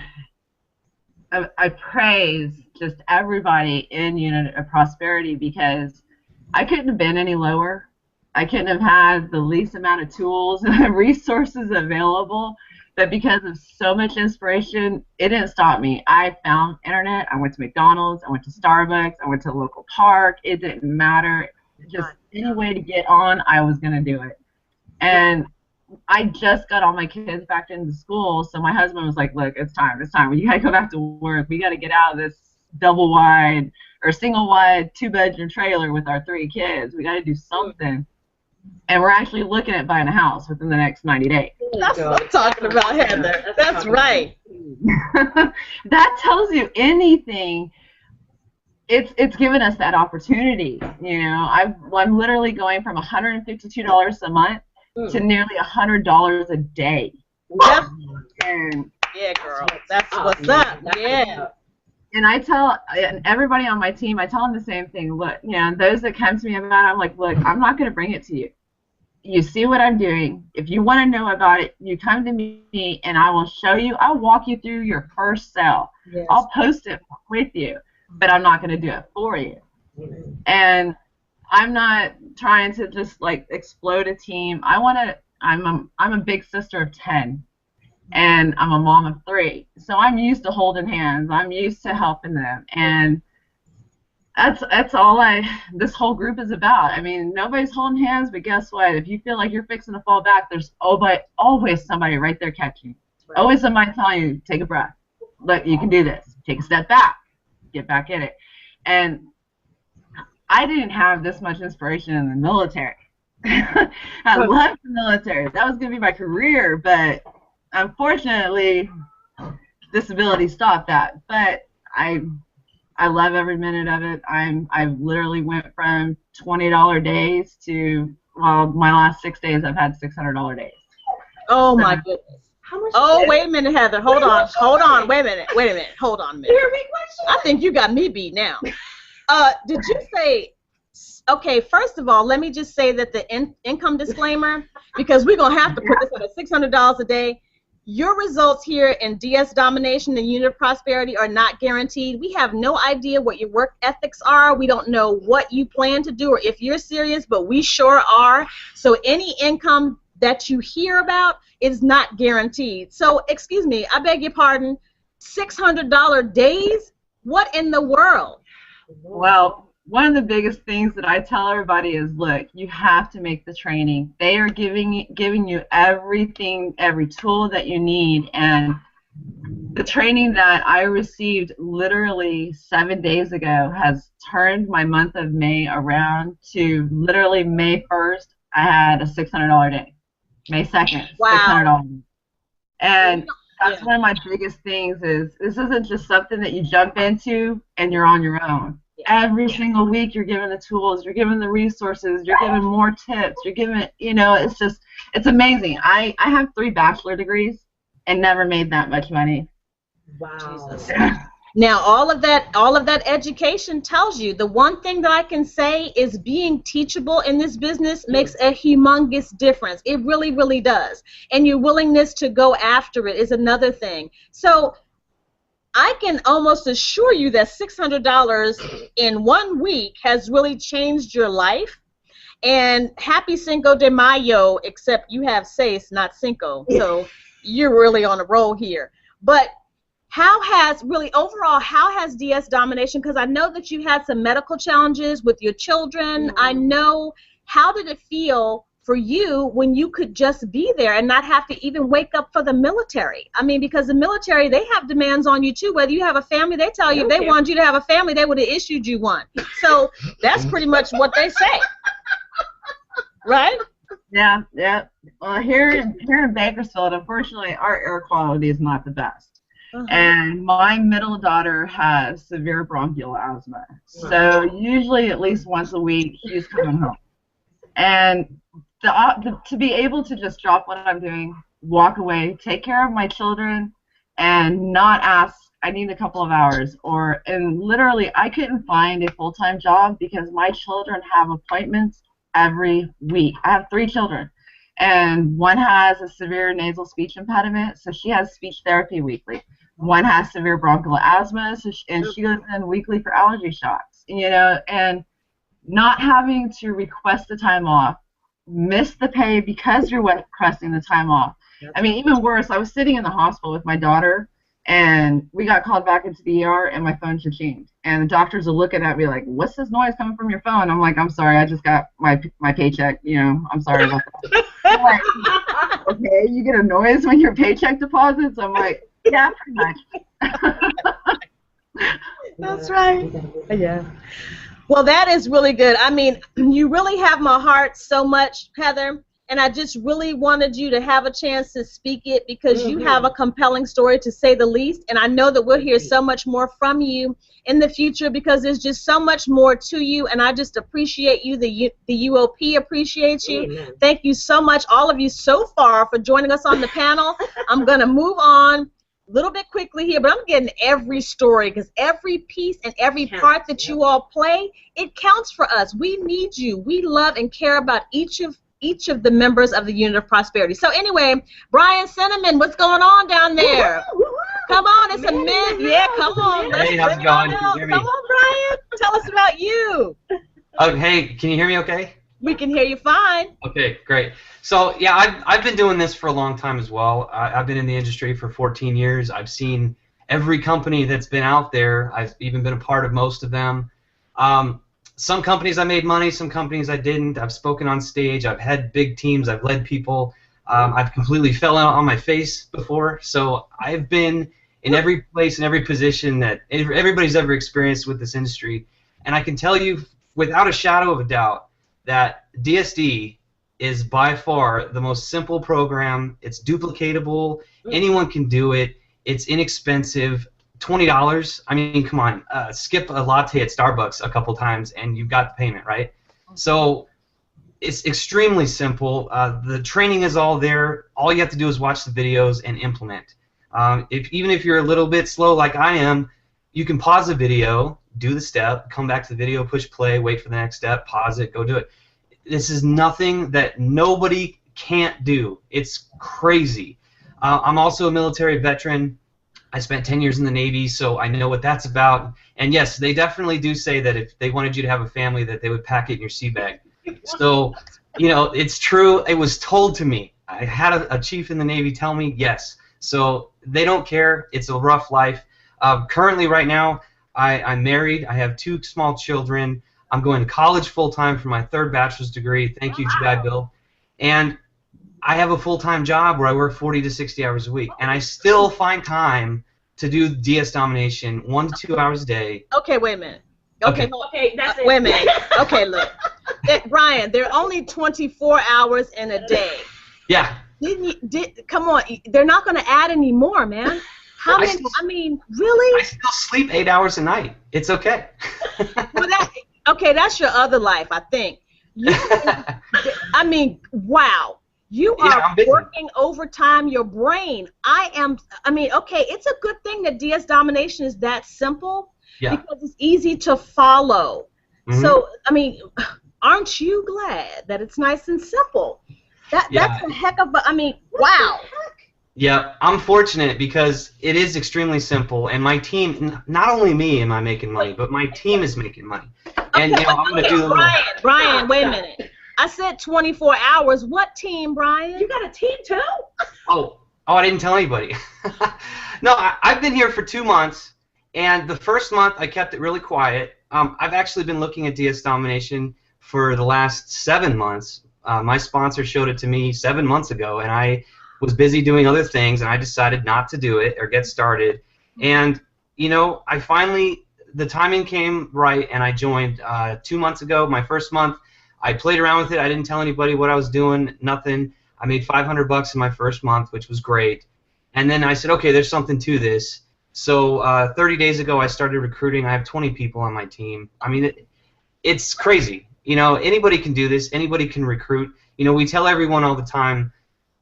I praise just everybody in Unit of Prosperity, because I couldn't have been any lower. I couldn't have had the least amount of tools and resources available, but because of so much inspiration, it didn't stop me. I found internet. I went to McDonald's. I went to Starbucks. I went to a local park. It didn't matter. Just any way to get on, I was going to do it. And I just got all my kids back into school, so my husband was like, look, it's time. You got to go back to work. We got to get out of this double wide or single wide 2-bedroom trailer with our 3 kids. We got to do something. And we're actually looking at buying a house within the next 90 days. That's what I'm talking about, Heather. That's right. That tells you anything. It's given us that opportunity. You know, I'm literally going from $152 a month to nearly $100 a day. Yep. And yeah, girl. That's what's up. Yeah. And I tell everybody on my team, I tell them the same thing. Look, you know, those that come to me about it, I'm like, look, I'm not going to bring it to you. You see what I'm doing. If you want to know about it, you come to me and I will show you. I'll walk you through your first sale. Yes. I'll post it with you, but I'm not going to do it for you. And I'm not trying to just like explode a team. I'm a big sister of 10. And I'm a mom of 3, so I'm used to holding hands. I'm used to helping them, and that's all this whole group is about. I mean, nobody's holding hands, but guess what? If you feel like you're fixing to fall back, there's always somebody right there catching you. Right. Always somebody telling you, take a breath. Look, you can do this. Take a step back. Get back in it. And I didn't have this much inspiration in the military. I loved the military. That was going to be my career, but unfortunately, disability stopped that. But I love every minute of it. I literally went from $20 days to, well, my last 6 days I've had $600 days. Oh my goodness. How much? Oh, wait a minute, Heather. Hold on. Wait a minute. Hold on a minute. I think you got me beat now. Did you say? Okay, first of all, let me just say that the income disclaimer, because we're gonna have to put this at $600 a day. Your results here in DS Domination and Unit of Prosperity are not guaranteed. We have no idea what your work ethics are. We don't know what you plan to do or if you're serious, but we sure are. So any income that you hear about is not guaranteed. So, excuse me, I beg your pardon, $600 days? What in the world? Well, one of the biggest things that I tell everybody is, look, you have to make the training. They are giving you everything, every tool that you need. And the training that I received literally 7 days ago has turned my month of May around to literally May 1st, I had a $600 day. May 2nd, wow. $600. And that's one of my biggest things is this isn't just something that you jump into and you're on your own. Every single week you're given the tools, you're given the resources, you're given more tips, you're given, you know, it's amazing. I have 3 bachelor degrees and never made that much money. Wow. Jesus. Now all of that education tells you the one thing that I can say is being teachable in this business makes a humongous difference. It really, really does. And your willingness to go after it is another thing. So I can almost assure you that $600 in 1 week has really changed your life. And happy Cinco de Mayo, except you have 6, not Cinco. So you're really on a roll here. But how has DS Domination, because I know that you had some medical challenges with your children. I know, how did it feel for you when you could just be there and not have to even wake up for the military? I mean, because the military, they have demands on you too. Whether you have a family, they tell you if they wanted you to have a family, they would have issued you one. So that's pretty much what they say. Right? Yeah. Well, here in Bakersfield, unfortunately, our air quality is not the best. And my middle daughter has severe bronchial asthma. So usually at least once a week she's coming home. And to be able to just drop what I'm doing, walk away, take care of my children, and not ask, I need a couple of hours, and literally I couldn't find a full-time job because my children have appointments every week. I have 3 children, and one has a severe nasal speech impediment, so she has speech therapy weekly. One has severe bronchial asthma, and she goes in weekly for allergy shots, and not having to request the time off, miss the pay because you're requesting the time off. I mean, even worse, I was sitting in the hospital with my daughter, and we got called back into the ER, and my phone should change. And the doctors are looking at me like, what's this noise coming from your phone? I'm like, I'm sorry, I just got my paycheck, I'm sorry about that. I'm like, okay, you get a noise when your paycheck deposits? I'm like, yeah, pretty much. That's right. Yeah. Well, that is really good. I mean, you really have my heart so much, Heather, and I just really wanted you to have a chance to speak it because you have a compelling story, to say the least, and I know that we'll hear so much more from you in the future because there's just so much more to you, and I just appreciate you. The UOP appreciates you. Amen. Thank you so much, all of you so far, for joining us on the panel. I'm going to move on a little bit quickly here, but I'm getting every story because every piece and every part that you all play, it counts for us. We need you. We love and care about each of the members of the Unit of Prosperity. So anyway, Brian Cinnamon, what's going on down there? Come on, it's a minute. Yeah, come on. Hey, how's it going? Can you hear me? Come on, Brian. Tell us about you. Oh, hey, can you hear me okay? We can hear you fine. Okay, great. So, yeah, I've been doing this for a long time as well. I've been in the industry for 14 years. I've seen every company that's been out there. I've even been a part of most of them. Some companies I made money, some companies I didn't. I've spoken on stage. I've had big teams. I've led people. I've completely fell out on my face before. So I've been in every place and every position that everybody's ever experienced with this industry. And I can tell you without a shadow of a doubt that DSD is by far the most simple program. It's duplicatable. Anyone can do it. It's inexpensive. $20. I mean, come on. Skip a latte at Starbucks a couple times and you've got the payment, right? So it's extremely simple. The training is all there. All you have to do is watch the videos and implement. Even if you're a little bit slow like I am, you can pause the video, do the step, come back to the video, push play, wait for the next step, pause it, go do it. This is nothing that nobody can't do. It's crazy. I'm also a military veteran. I spent 10 years in the Navy, so I know what that's about. And yes, they definitely do say that if they wanted you to have a family, that they would pack it in your sea bag. So, it's true. It was told to me. I had a chief in the Navy tell me yes. So they don't care. It's a rough life. Currently, right now, I'm married. I have 2 small children. I'm going to college full-time for my 3rd bachelor's degree. Thank you, GI Bill. And I have a full-time job where I work 40 to 60 hours a week. And I still find time to do DS Domination 1 to 2 hours a day. Okay, wait a minute. Okay, That's it. wait a minute. Okay, look. Brian, there are only 24 hours in a day. Yeah. Come on, they're not going to add any more, man. How many? I mean, really? I still sleep 8 hours a night. It's okay. Well, that's your other life, I think. I mean, wow. You are working overtime, your brain. Okay, it's a good thing that DS Domination is that simple because it's easy to follow. So, I mean, aren't you glad that it's nice and simple? That's a heck of a, wow. Yeah, I'm fortunate because it is extremely simple, and my team, not only me am I making money, but my team is making money. And I'm going to do Brian, wait a minute. I said 24 hours. What team, Brian? You got a team too? Oh, I didn't tell anybody. No, I've been here for 2 months, and the first month I kept it really quiet. I've actually been looking at DS Domination for the last 7 months. My sponsor showed it to me 7 months ago, and I was busy doing other things, and I decided not to do it or get started. And, I finally, the timing came right, and I joined 2 months ago, my first month. I played around with it. I didn't tell anybody what I was doing, nothing. I made $500 in my first month, which was great. And then I said, okay, there's something to this. So 30 days ago, I started recruiting. I have 20 people on my team. I mean, it's crazy. You know, anybody can do this. Anybody can recruit. You know, we tell everyone all the time,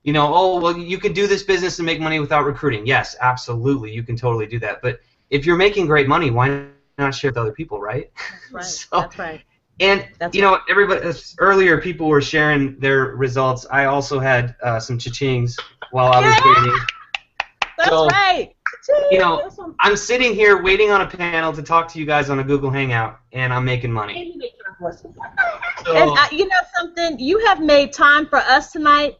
you know, oh, well, you could do this business and make money without recruiting. Yes, absolutely. You can totally do that. But if you're making great money, why not share with other people, right? That's right. So, That's right. and, you know, everybody, earlier people were sharing their results. I also had some cha-chings while I was waiting. That's right. You know, I'm sitting here waiting on a panel to talk to you guys on a Google Hangout, and I'm making money. So, And you know something? You have made time for us tonight.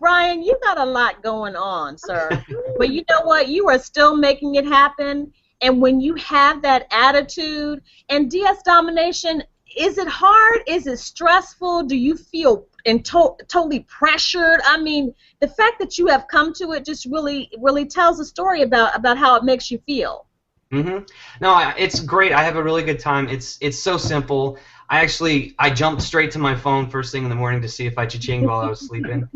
Brian, you got a lot going on, sir. But you know what? You are still making it happen. And when you have that attitude, and DS Domination, is it hard? Is it stressful? Do you feel totally pressured? I mean, the fact that you have come to it just really tells a story about how it makes you feel. Mm-hmm. No, it's great. I have a really good time. It's so simple. I jumped straight to my phone first thing in the morning to see if I cha-chinged while I was sleeping.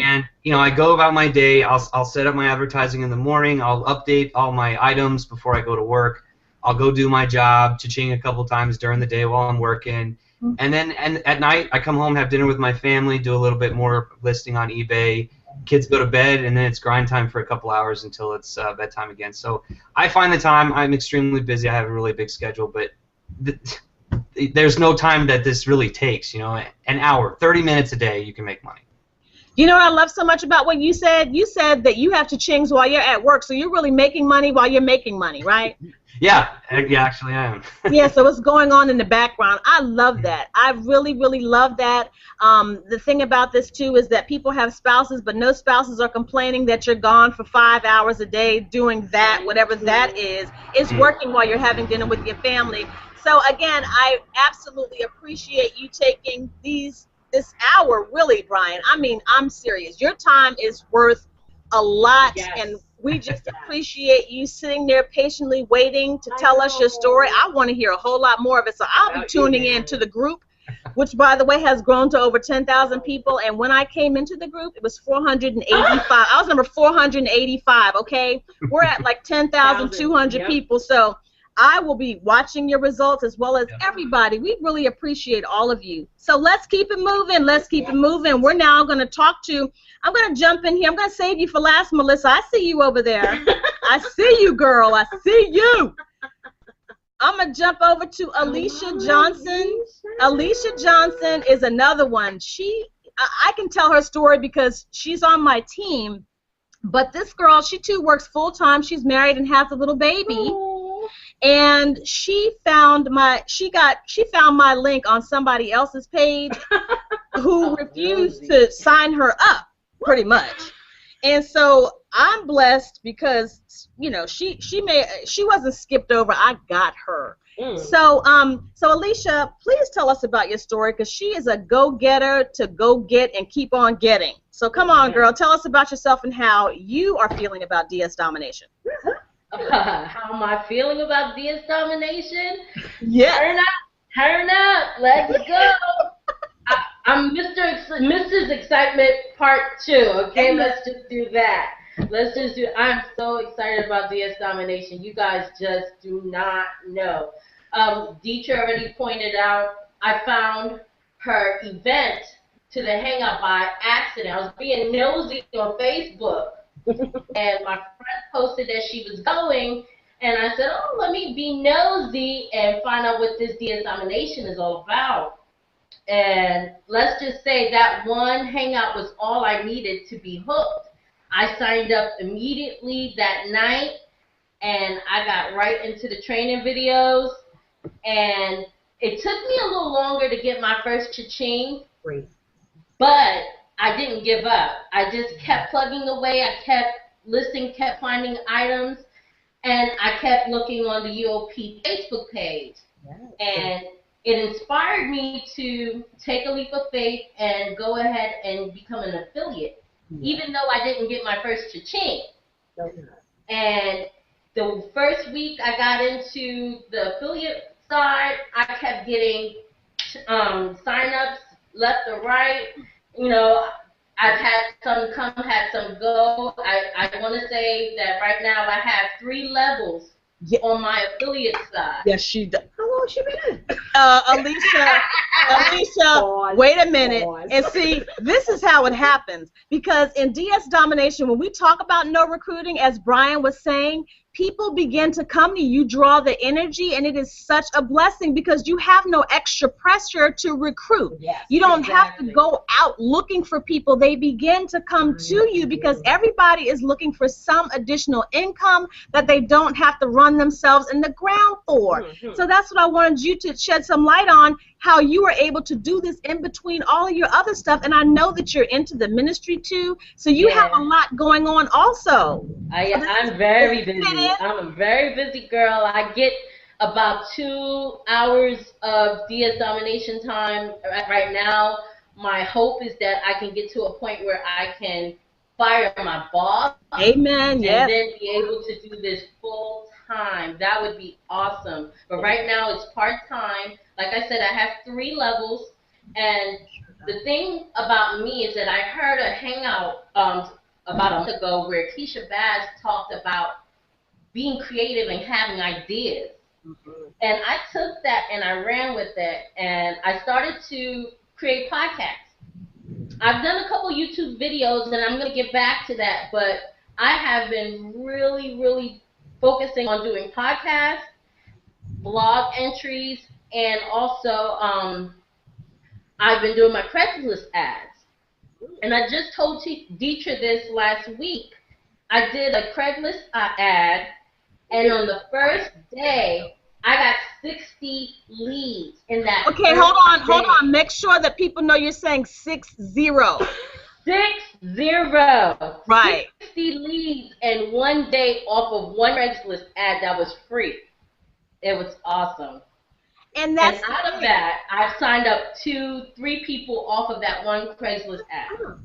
And, you know, I go about my day. I'll set up my advertising in the morning. I'll update all my items before I go to work. I'll go do my job, cha-ching a couple times during the day while I'm working. And then at night, I come home, have dinner with my family, do a little bit more listing on eBay. Kids go to bed, and then it's grind time for a couple hours until it's bedtime again. So I find the time. I'm extremely busy. I have a really big schedule, but there's no time that this really takes. You know, an hour, 30 minutes a day, you can make money. You know what I love so much about what you said? You said that you have to chings while you're at work, so you're really making money while you're making money, right? Yeah, actually I am. Yeah, so what's going on in the background? I love that. I really, really love that. The thing about this, too, is that people have spouses, but no spouses are complaining that you're gone for 5 hours a day doing that, whatever that is. It's working while you're having dinner with your family. So, again, I absolutely appreciate you taking this hour, really, Brian. I mean, I'm serious. Your time is worth a lot, and we just appreciate you sitting there patiently waiting to tell us your story. I want to hear a whole lot more of it, so I'll be tuning in to the group, which, by the way, has grown to over 10,000 people, and when I came into the group, it was 485. I was number 485, okay? We're at like 10,200 people, so I will be watching your results as well as everybody. We really appreciate all of you. So let's keep it moving. Let's keep it moving. We're now going to I'm going to jump in here. I'm going to save you for last, Melissa. I see you over there. I see you, girl. I see you. I'm going to jump over to Alicia Johnson. Alicia Johnson is another one. I can tell her story because she's on my team. But this girl, she too works full-time. She's married and has a little baby. And she found my link on somebody else's page who refused to sign her up, pretty much. And so I'm blessed because, you know, she wasn't skipped over. I got her. So Alicia, please tell us about your story, because she is a go-getter to go get and keep on getting. So come on, girl, tell us about yourself and how you are feeling about DS Domination. How am I feeling about DS Domination? Yeah. Turn up, let's go. I'm Mrs. Excitement Part 2, okay? Let's just do that. I'm so excited about DS Domination. You guys just do not know. Deetra already pointed out, I found her event to the Hangout by accident. I was being nosy on Facebook, and my friend posted that she was going, and I said, oh, let me be nosy and find out what this DS Domination is all about. And let's just say that one Hangout was all I needed to be hooked. I signed up immediately that night, and I got right into the training videos, and it took me a little longer to get my first cha-ching, but I didn't give up. I just kept plugging away. I kept listening, kept finding items, and I kept looking on the UOP Facebook page. And it inspired me to take a leap of faith and go ahead and become an affiliate, even though I didn't get my first cha-ching. And the first week I got into the affiliate side, I kept getting sign-ups left or right. You know, I've had some come, had some go. I want to say that right now I have 3 levels on my affiliate side. Yes, she does. How long has she been in? Alicia, Pause, wait a minute. pause. And see, this is how it happens. Because in DS Domination, when we talk about no recruiting, as Brian was saying, people begin to come to you. You draw the energy, and it is such a blessing because you have no extra pressure to recruit. Yes, You don't exactly. have to go out looking for people. They begin to come to you because everybody is looking for some additional income that they don't have to run themselves in the ground for. So that's what I wanted you to shed some light on, how you were able to do this in between all of your other stuff. And I know that you're into the ministry too, so you have a lot going on also. I'm very busy. I'm a very busy girl. I get about 2 hours of DS Domination time right now. My hope is that I can get to a point where I can fire my boss. Amen. Yes. And then be able to do this full time. That would be awesome. But right now it's part time. Like I said, I have 3 levels. And the thing about me is that I heard a hangout about a month ago where Keisha Bass talked about being creative and having ideas. And I took that and I ran with it, and I started to create podcasts. I've done a couple YouTube videos, and I'm going to get back to that, but I have been really, really focusing on doing podcasts, blog entries, and also I've been doing my Craigslist ads. And I just told Deetra this last week. I did a Craigslist ad, and on the first day, I got 60 leads in that. Okay, hold on. Make sure that people know you're saying 60. 60. Right. 60 leads in one day off of one Craigslist ad that was free. It was awesome. And that's out of that, I've signed up 2-3 people off of that one Craigslist ad.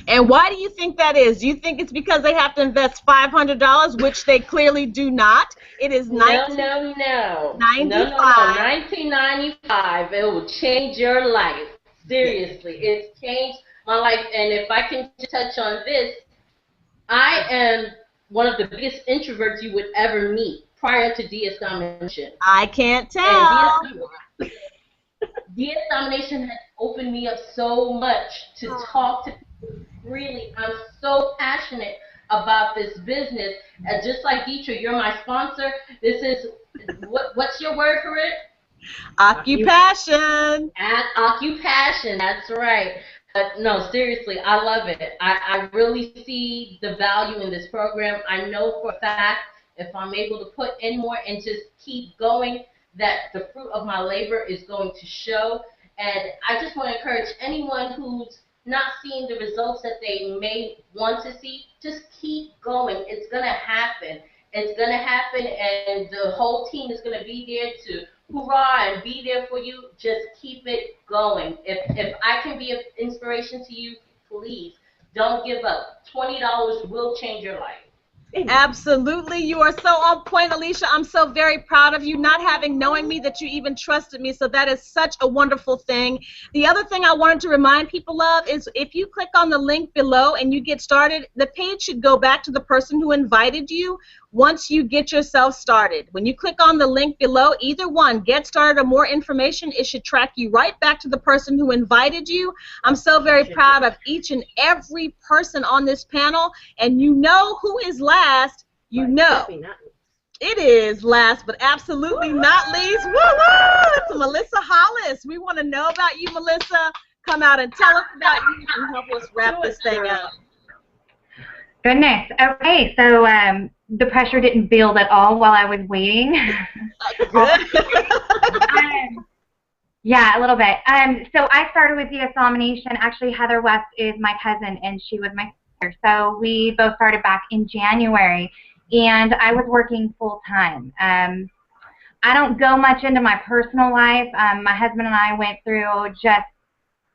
And why do you think that is? Do you think it's because they have to invest $500, which they clearly do not? It is No. $19.95. It will change your life. Seriously, it's changed my life. And if I can touch on this, I am one of the biggest introverts you would ever meet prior to DS Domination. I can't tell. DS Domination has opened me up so much to talk to people freely. I'm so passionate about this business. And just like Deetra, you're my sponsor. This is, what's your word for it? Occupation. Occupation, that's right. But no, seriously, I love it. I really see the value in this program. I know for a fact if I'm able to put in more and just keep going, that the fruit of my labor is going to show. And I just want to encourage anyone who's not seeing the results that they may want to see, just keep going. It's going to happen. It's going to happen, and the whole team is going to be there to hoorah and be there for you. Just keep it going. If I can be of inspiration to you, please don't give up. $20 will change your life. Absolutely. You are so on point, Alicia. I'm so very proud of you, not having knowing me that you even trusted me. So that is such a wonderful thing. The other thing I wanted to remind people of is if you click on the link below and you get started, the page should go back to the person who invited you once you get yourself started. When you click on the link below, either one, get started or more information, it should track you right back to the person who invited you. I'm so very proud of each and every person on this panel, and you know who is last, you know. It is last, but absolutely not least. Woo-woo! It's Melissa Hollis. We want to know about you, Melissa. Come out and tell us about you and help us wrap this thing up. Goodness. Okay, so the pressure didn't build at all while I was waiting. Yeah, a little bit. So I started with DS Domination. Actually, Heather West is my cousin, and she was my sister. So we both started back in January, and I was working full-time. I don't go much into my personal life. My husband and I went through just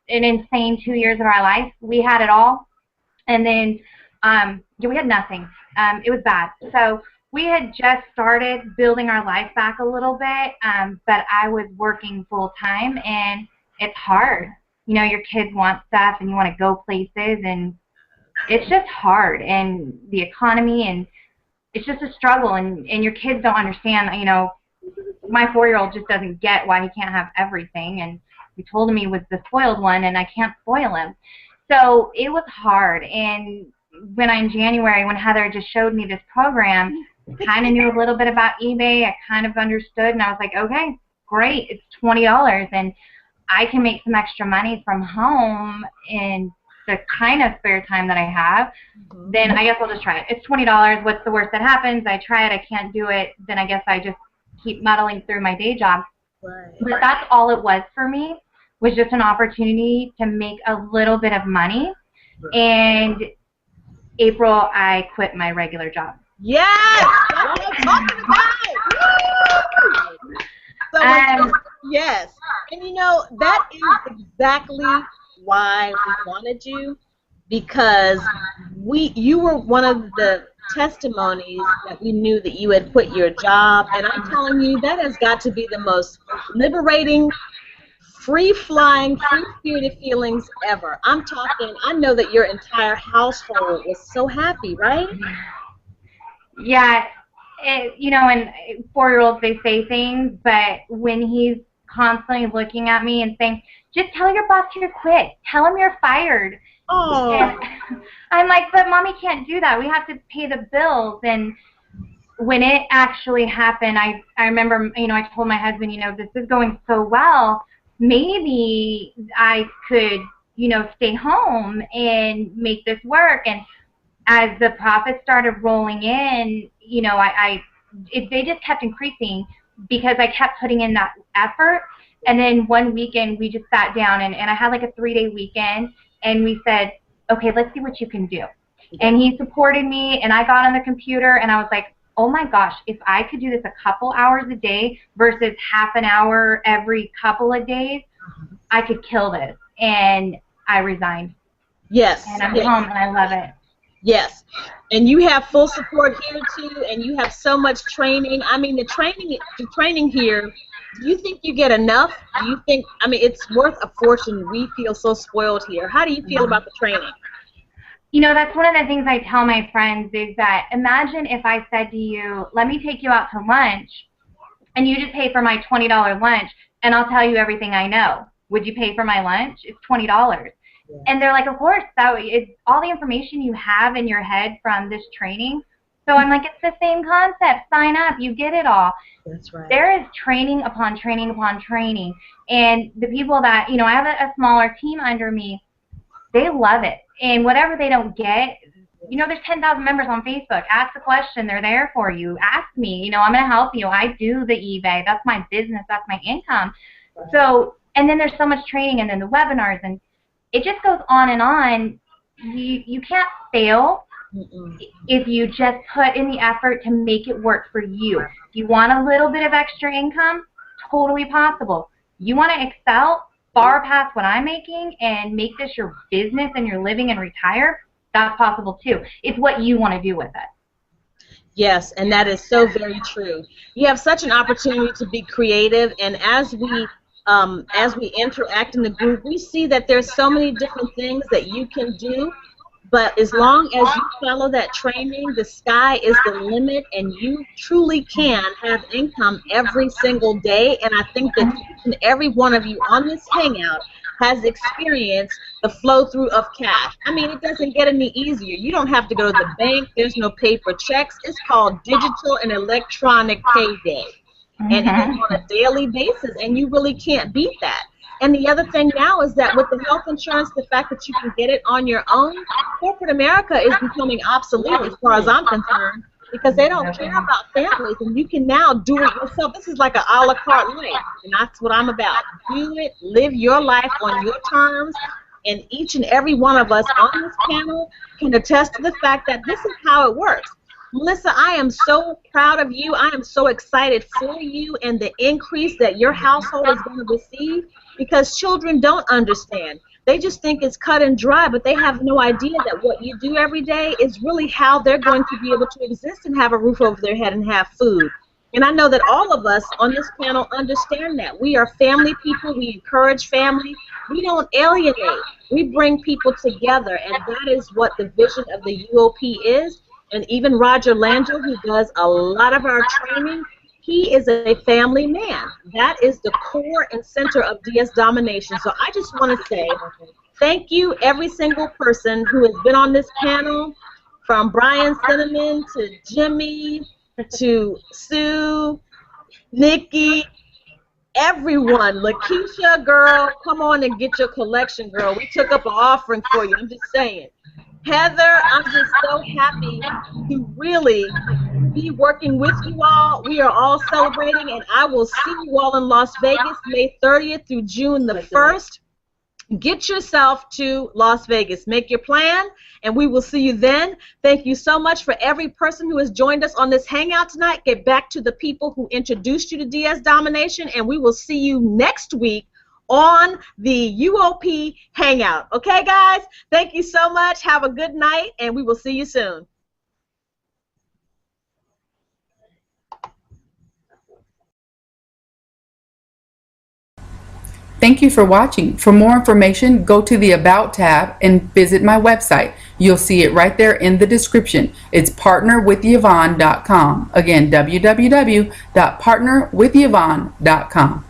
an insane 2 years of our life. We had it all, and then we had nothing. It was bad. So we had just started building our life back a little bit, but I was working full time, and it's hard. you know, your kids want stuff and you want to go places, and it's just hard, and the economy, and it's just a struggle, and your kids don't understand. You know, my 4-year-old just doesn't get why he can't have everything, and we told him he was the spoiled one, and I can't spoil him. So it was hard, and in January, when Heather just showed me this program, kind of knew a little bit about eBay, I kind of understood, and I was like, okay, great, it's $20, and I can make some extra money from home in the kind of spare time that I have, then I guess I'll just try it. It's $20. What's the worst that happens? I try it. I can't do it. Then I guess I just keep muddling through my day job. Right. But that's all it was for me, was just an opportunity to make a little bit of money. And April, I quit my regular job. Yes! That's what I'm talking about! So, yes. And you know, that is exactly why we wanted you, because you were one of the testimonies that we knew that you had quit your job, and I'm telling you, that has got to be the most liberating, free-flying, free-spirited feelings ever. I'm talking, I know that your entire household was so happy, right? Yeah, you know, and 4-year-olds, they say things, but when he's constantly looking at me and saying, just tell your boss you're quit. Tell him you're fired. Oh. And I'm like, but Mommy can't do that. We have to pay the bills. And when it actually happened, I remember, you know, I told my husband, you know, this is going so well. Maybe I could, you know, stay home and make this work. And as the profits started rolling in, you know, they just kept increasing because I kept putting in that effort. And then one weekend we just sat down, and I had like a 3-day weekend, and we said, okay, let's see what you can do. And he supported me, and I got on the computer, and I was like, oh my gosh, if I could do this a couple hours a day versus half an hour every couple of days, I could kill this. And I resigned. Yes. And I'm home, and I love it. Yes, and you have full support here too, and you have so much training. I mean, the training here, do you think you get enough? Do you think, I mean, it's worth a fortune. We feel so spoiled here. How do you feel about the training? You know, that's one of the things I tell my friends is that imagine if I said to you, let me take you out to lunch, and you just pay for my $20 lunch, and I'll tell you everything I know. Would you pay for my lunch? It's $20. And they're like, of course, it's all the information you have in your head from this training. So I'm like, it's the same concept. Sign up. You get it all. That's right. There is training upon training upon training. And the people that, you know, I have a smaller team under me, they love it. And whatever they don't get, you know, there's 10,000 members on Facebook. Ask a question. They're there for you. Ask me. You know, I'm going to help you. I do the eBay. That's my business. That's my income. Right. So, and then there's so much training, and then the webinars, and it just goes on and on. You can't fail if you just put in the effort to make it work for you. If you want a little bit of extra income, totally possible. You want to excel far past what I'm making and make this your business and your living and retire, that's possible too. It's what you want to do with it. Yes, and that is so very true. You have such an opportunity to be creative, and as we interact in the group, we see that there's so many different things that you can do, but as long as you follow that training, the sky is the limit, and you truly can have income every single day. And I think that each and every one of you on this Hangout has experienced the flow through of cash. I mean, it doesn't get any easier. You don't have to go to the bank. There's no paper checks. It's called digital and electronic payday. And it is on a daily basis, and you really can't beat that. And the other thing now is that with the health insurance, the fact that you can get it on your own, corporate America is becoming obsolete as far as I'm concerned, because they don't care about families, and you can now do it yourself. This is like an a la carte life, and that's what I'm about. Do it, live your life on your terms, and each and every one of us on this panel can attest to the fact that this is how it works. Melissa, I am so proud of you. I am so excited for you and the increase that your household is going to receive, because children don't understand. They just think it's cut and dry, but they have no idea that what you do every day is really how they're going to be able to exist and have a roof over their head and have food. And I know that all of us on this panel understand that. We are family people. We encourage family. We don't alienate. We bring people together, and that is what the vision of the UOP is. And even Roger Langille, who does a lot of our training, he is a family man. That is the core and center of DS Domination. So I just want to say thank you, every single person who has been on this panel, from Brian Cinnamon to Jimmy to Sue, Nikki, everyone. Lakeisha, girl, come on and get your collection, girl. We took up an offering for you. I'm just saying. Heather, I'm just so happy to really be working with you all. We are all celebrating, and I will see you all in Las Vegas May 30th through June the 1st. Get yourself to Las Vegas. Make your plan, and we will see you then. Thank you so much for every person who has joined us on this Hangout tonight. Get back to the people who introduced you to DS Domination, and we will see you next week on the UOP Hangout. Okay, guys? Thank you so much. Have a good night, and we will see you soon. Thank you for watching. For more information, go to the About tab and visit my website. You'll see it right there in the description. It's partnerwithyvonne.com. Again, www.partnerwithyvonne.com.